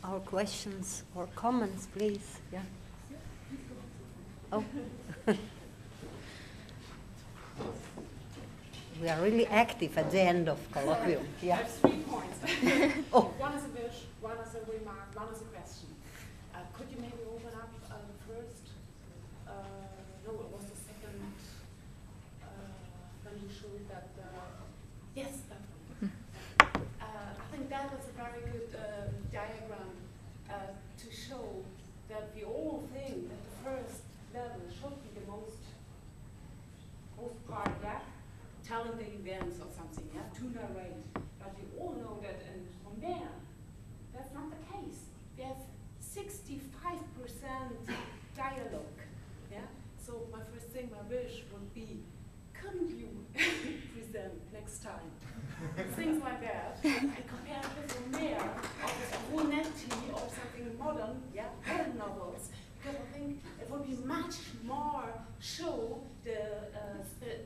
Our questions or comments, please. Yeah. Oh. We are really active at the end of Colloquium. Yeah. I have 3 points. Oh. One is a wish, one is a remark, one is a question. Could you maybe open up the first? No, it was the second. When you showed that. Yes, that one. I think that was a very good diagram to show that we all think that the first level should be the most part, yeah? Telling the events or something, yeah, to narrate. But we all know that in Homer, that's not the case. We have 65% dialogue, yeah? So my first thing, my wish would be, couldn't you present next time? Things like that. And compare it with Homer, or with Brunetti, or something modern, yeah, modern novels. Because I think it would be much more show the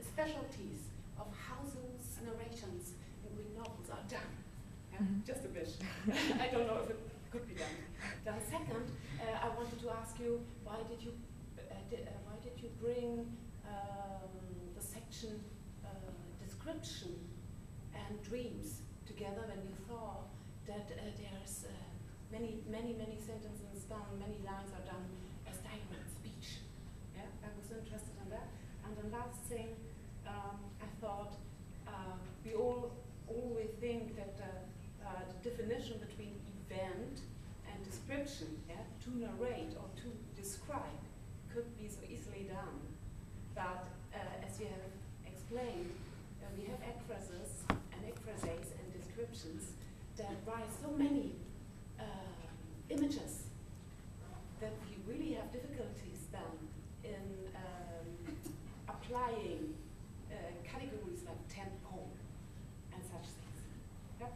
specialties of how those narrations in Greek novels are done. Yeah? Just a wish. I don't know if it could be done. Then second, I wanted to ask you, why did you bring the section description and dreams together when you thought that there's many sentences done, many lines are done as diamond speech. Yeah, I was interested in that. And the last thing, I thought we all always think that the definition between event and description, yeah, to narrate or to describe, could be so easily done. But as you have explained, we have ekphrases and ekphrases and descriptions that rise so many images that we really have difficulties then in applying categories like tempo and such things. Yep.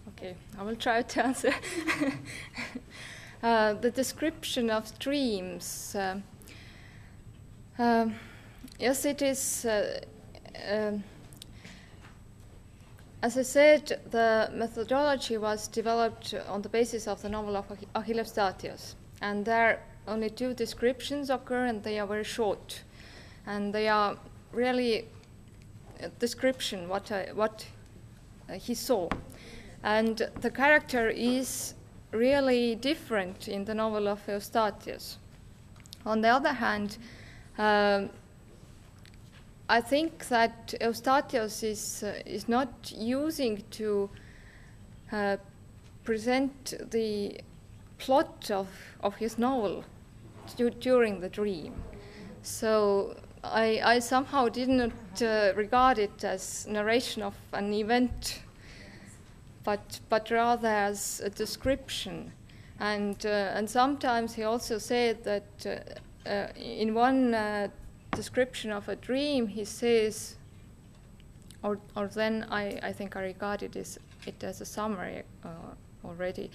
Okay, I will try to answer. The description of dreams. Yes, it is. As I said, the methodology was developed on the basis of the novel of Achilles Statius, and there only 2 descriptions occur, and they are very short, and they are really a description what he saw, and the character is really different in the novel of Eustathius. On the other hand, I think that Eustathios is not using to present the plot of his novel during the dream. So I somehow did not regard it as narration of an event, but rather as a description. And sometimes he also said that in one description of a dream, he says, or then I think I regarded it as a summary already.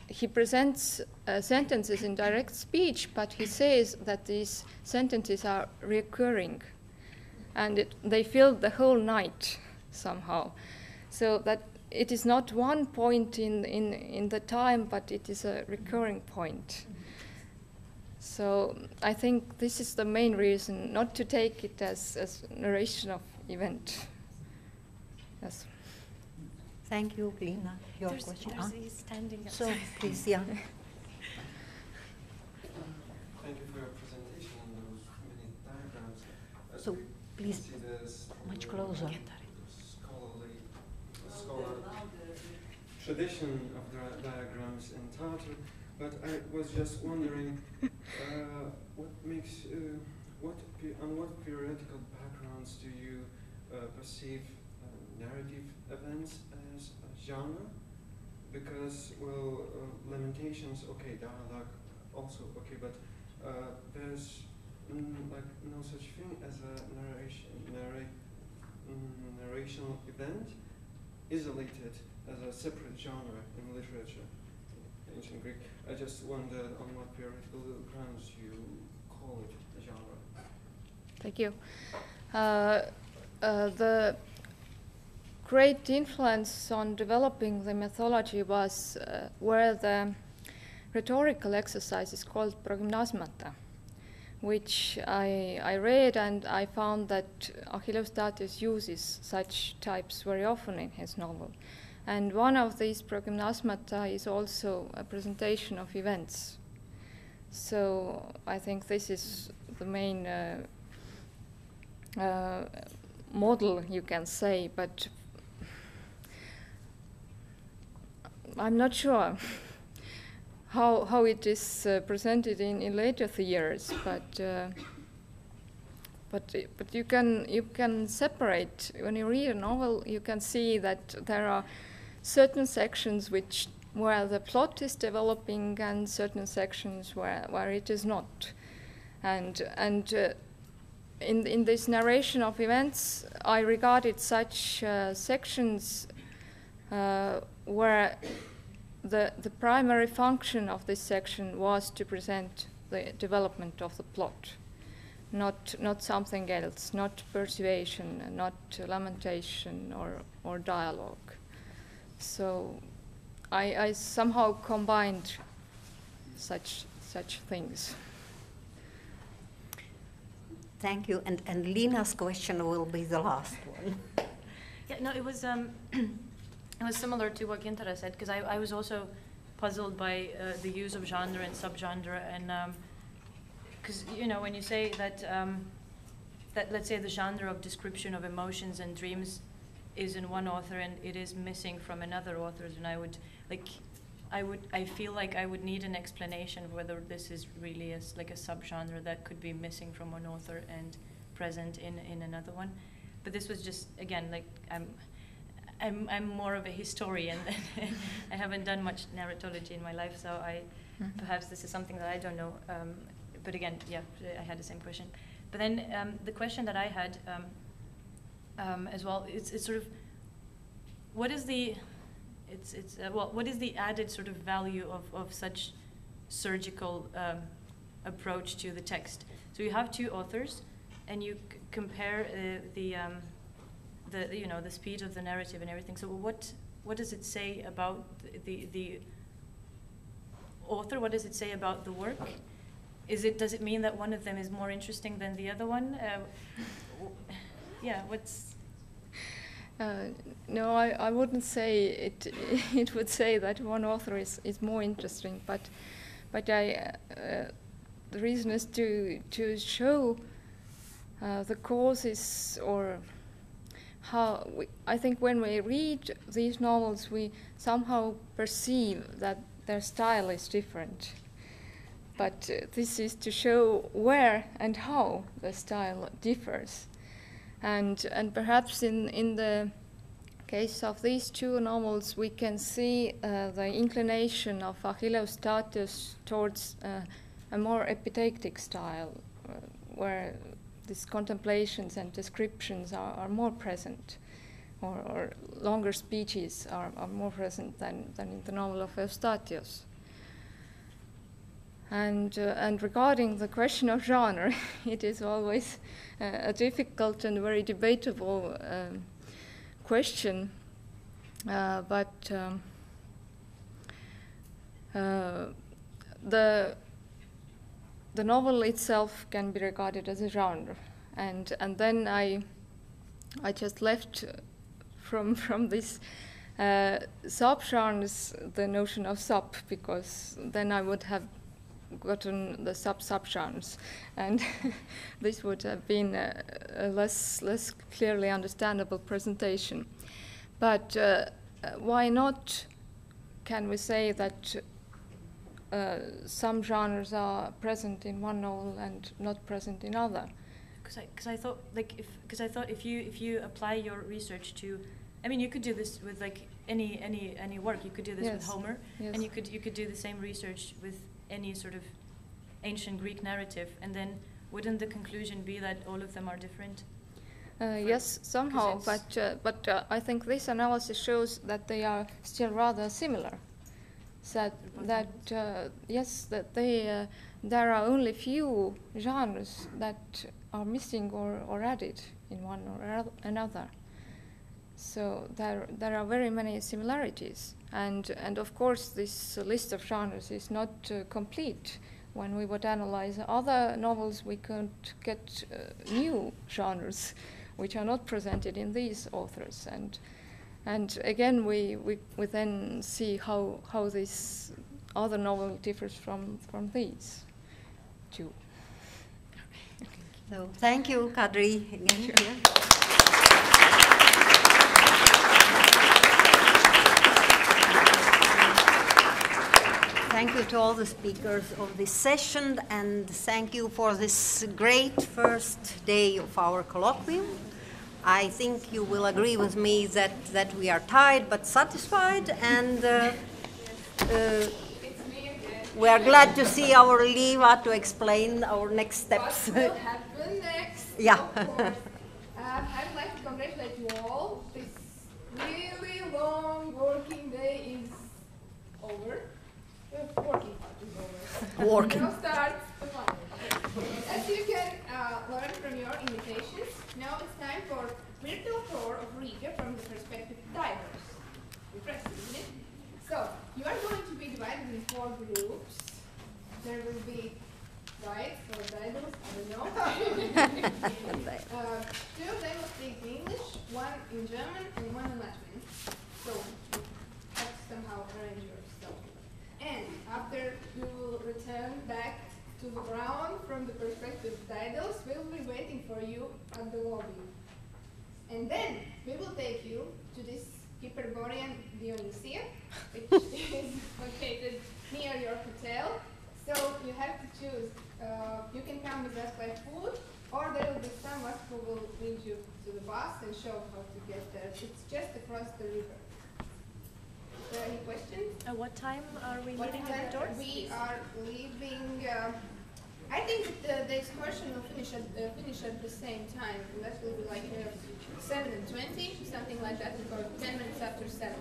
He presents sentences in direct speech, but he says that these sentences are recurring, and they fill the whole night somehow. So that it is not one point in the time, but it is a recurring point. So I think this is the main reason not to take it as narration of event. Yes. Thank you, Lina. Your question. He's standing So, outside. please, yeah. Thank you for your presentation and those many diagrams. As So, we please, see this from much the closer. scholar tradition of diagrams in Tartar, but I was just wondering what makes on what theoretical backgrounds do you perceive narrative events as a genre? Because, well, Lamentations, okay, dialogue also okay, but there's like no such thing as a narrational event isolated as a separate genre in literature, ancient Greek. I just wondered on what theoretical grounds you call it a genre. Thank you. The great influence on developing the mythology were the rhetorical exercises called progymnasmata, which I read, and I found that Eustathios uses such types very often in his novel. And one of these progymnasmata is also a presentation of events. So I think this is the main model, you can say, but I'm not sure how it is presented in later years, but you can separate. When you read a novel, you can see that there are certain sections where the plot is developing and certain sections where it is not. And in this narration of events, I regarded such sections where the primary function of this section was to present the development of the plot, not something else, not persuasion, not lamentation or dialogue. So I somehow combined such things. Thank you. And Lina's question will be the last one. Yeah, no, it was it was similar to what Gintara said, because I was also puzzled by the use of genre and subgenre, and because when you say that that let's say the genre of description of emotions and dreams is in one author and it is missing from another author, and I feel like I would need an explanation of whether this is really a subgenre that could be missing from one author and present in another one. But this was just, again, like I'm more of a historian. I haven't done much narratology in my life, so perhaps this is something that I don't know. But again, yeah, I had the same question. But then the question that I had as well, it's sort of, what is the what is the added sort of value of such surgical approach to the text? So you have two authors, and you compare the speed of the narrative and everything. So what does it say about the author? What does it say about the work? Does it mean that one of them is more interesting than the other one? Yeah, what's... No, I wouldn't say it. It would say that one author is more interesting, but the reason is to show the causes, or how I think when we read these novels, we somehow perceive that their style is different. But this is to show where and how the style differs. And perhaps in the case of these two novels, we can see the inclination of Achilleus towards a more epitaptic style, where these contemplations and descriptions are more present, or longer speeches are more present than in the novel of Eustathius. And regarding the question of genre, it is always a difficult and very debatable question, but the novel itself can be regarded as a genre, and then I just left from this subgenres the notion of sub, because then I would have gotten the subgenres, and this would have been a less clearly understandable presentation. But why not can we say that some genres are present in one novel and not present in other? Because I thought if you apply your research to, I mean, you could do this with like any work. You could do this Yes. with Homer, Yes. and you could do the same research with any sort of ancient Greek narrative, and then wouldn't the conclusion be that all of them are different? Yes, somehow, but I think this analysis shows that they are still rather similar. Yes, that there are only few genres that are missing or added in one or another. So there are very many similarities, and of course this list of genres is not complete. When we would analyze other novels, we could get new genres which are not presented in these authors, and again we then see how this other novel differs from these two. So thank you, Kadri, again. Sure. Yeah. Thank you to all the speakers of this session, and thank you for this great first day of our colloquium. I think you will agree with me that we are tired but satisfied, and we are glad to see our Liva to explain our next steps. What will happen next? Yeah. Of course. I'd like to congratulate you all. This really long working day is over. The working part is over. Working. Now starts the fun. As you can learn from your invitations, now it's time for virtual tour of Riga from the perspective of divers. Impressive, isn't it? So, you are going to be divided in 4 groups. There will be guides or divers, I don't know. 2 of them will speak English, 1 in German, and 1 in Latvian. So, you have to somehow arrange yourself. And after you will return back to the ground from the perspective of Daedalus, we will be waiting for you at the lobby. And then we will take you to this Hyperborean Dionysia, which is located near your hotel. So you have to choose. You can come with us by foot, or there will be some of us who will lead you to the bus and show how to get there. It's just across the river. Is there any questions? At what time are we meeting at the doors? We are leaving. I think that the excursion will finish at the same time. And that will be like 7:20, something like that, or 10 minutes after 7.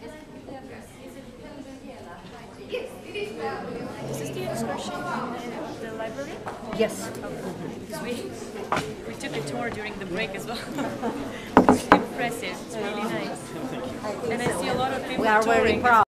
Yes. Is it Pelveniela? Yes, it is Pelveniela. Is this the excursion in the library? Yes. Because we took a tour during the break as well. It's impressive. It's really nice. And I see a lot of people We are very touring. proud.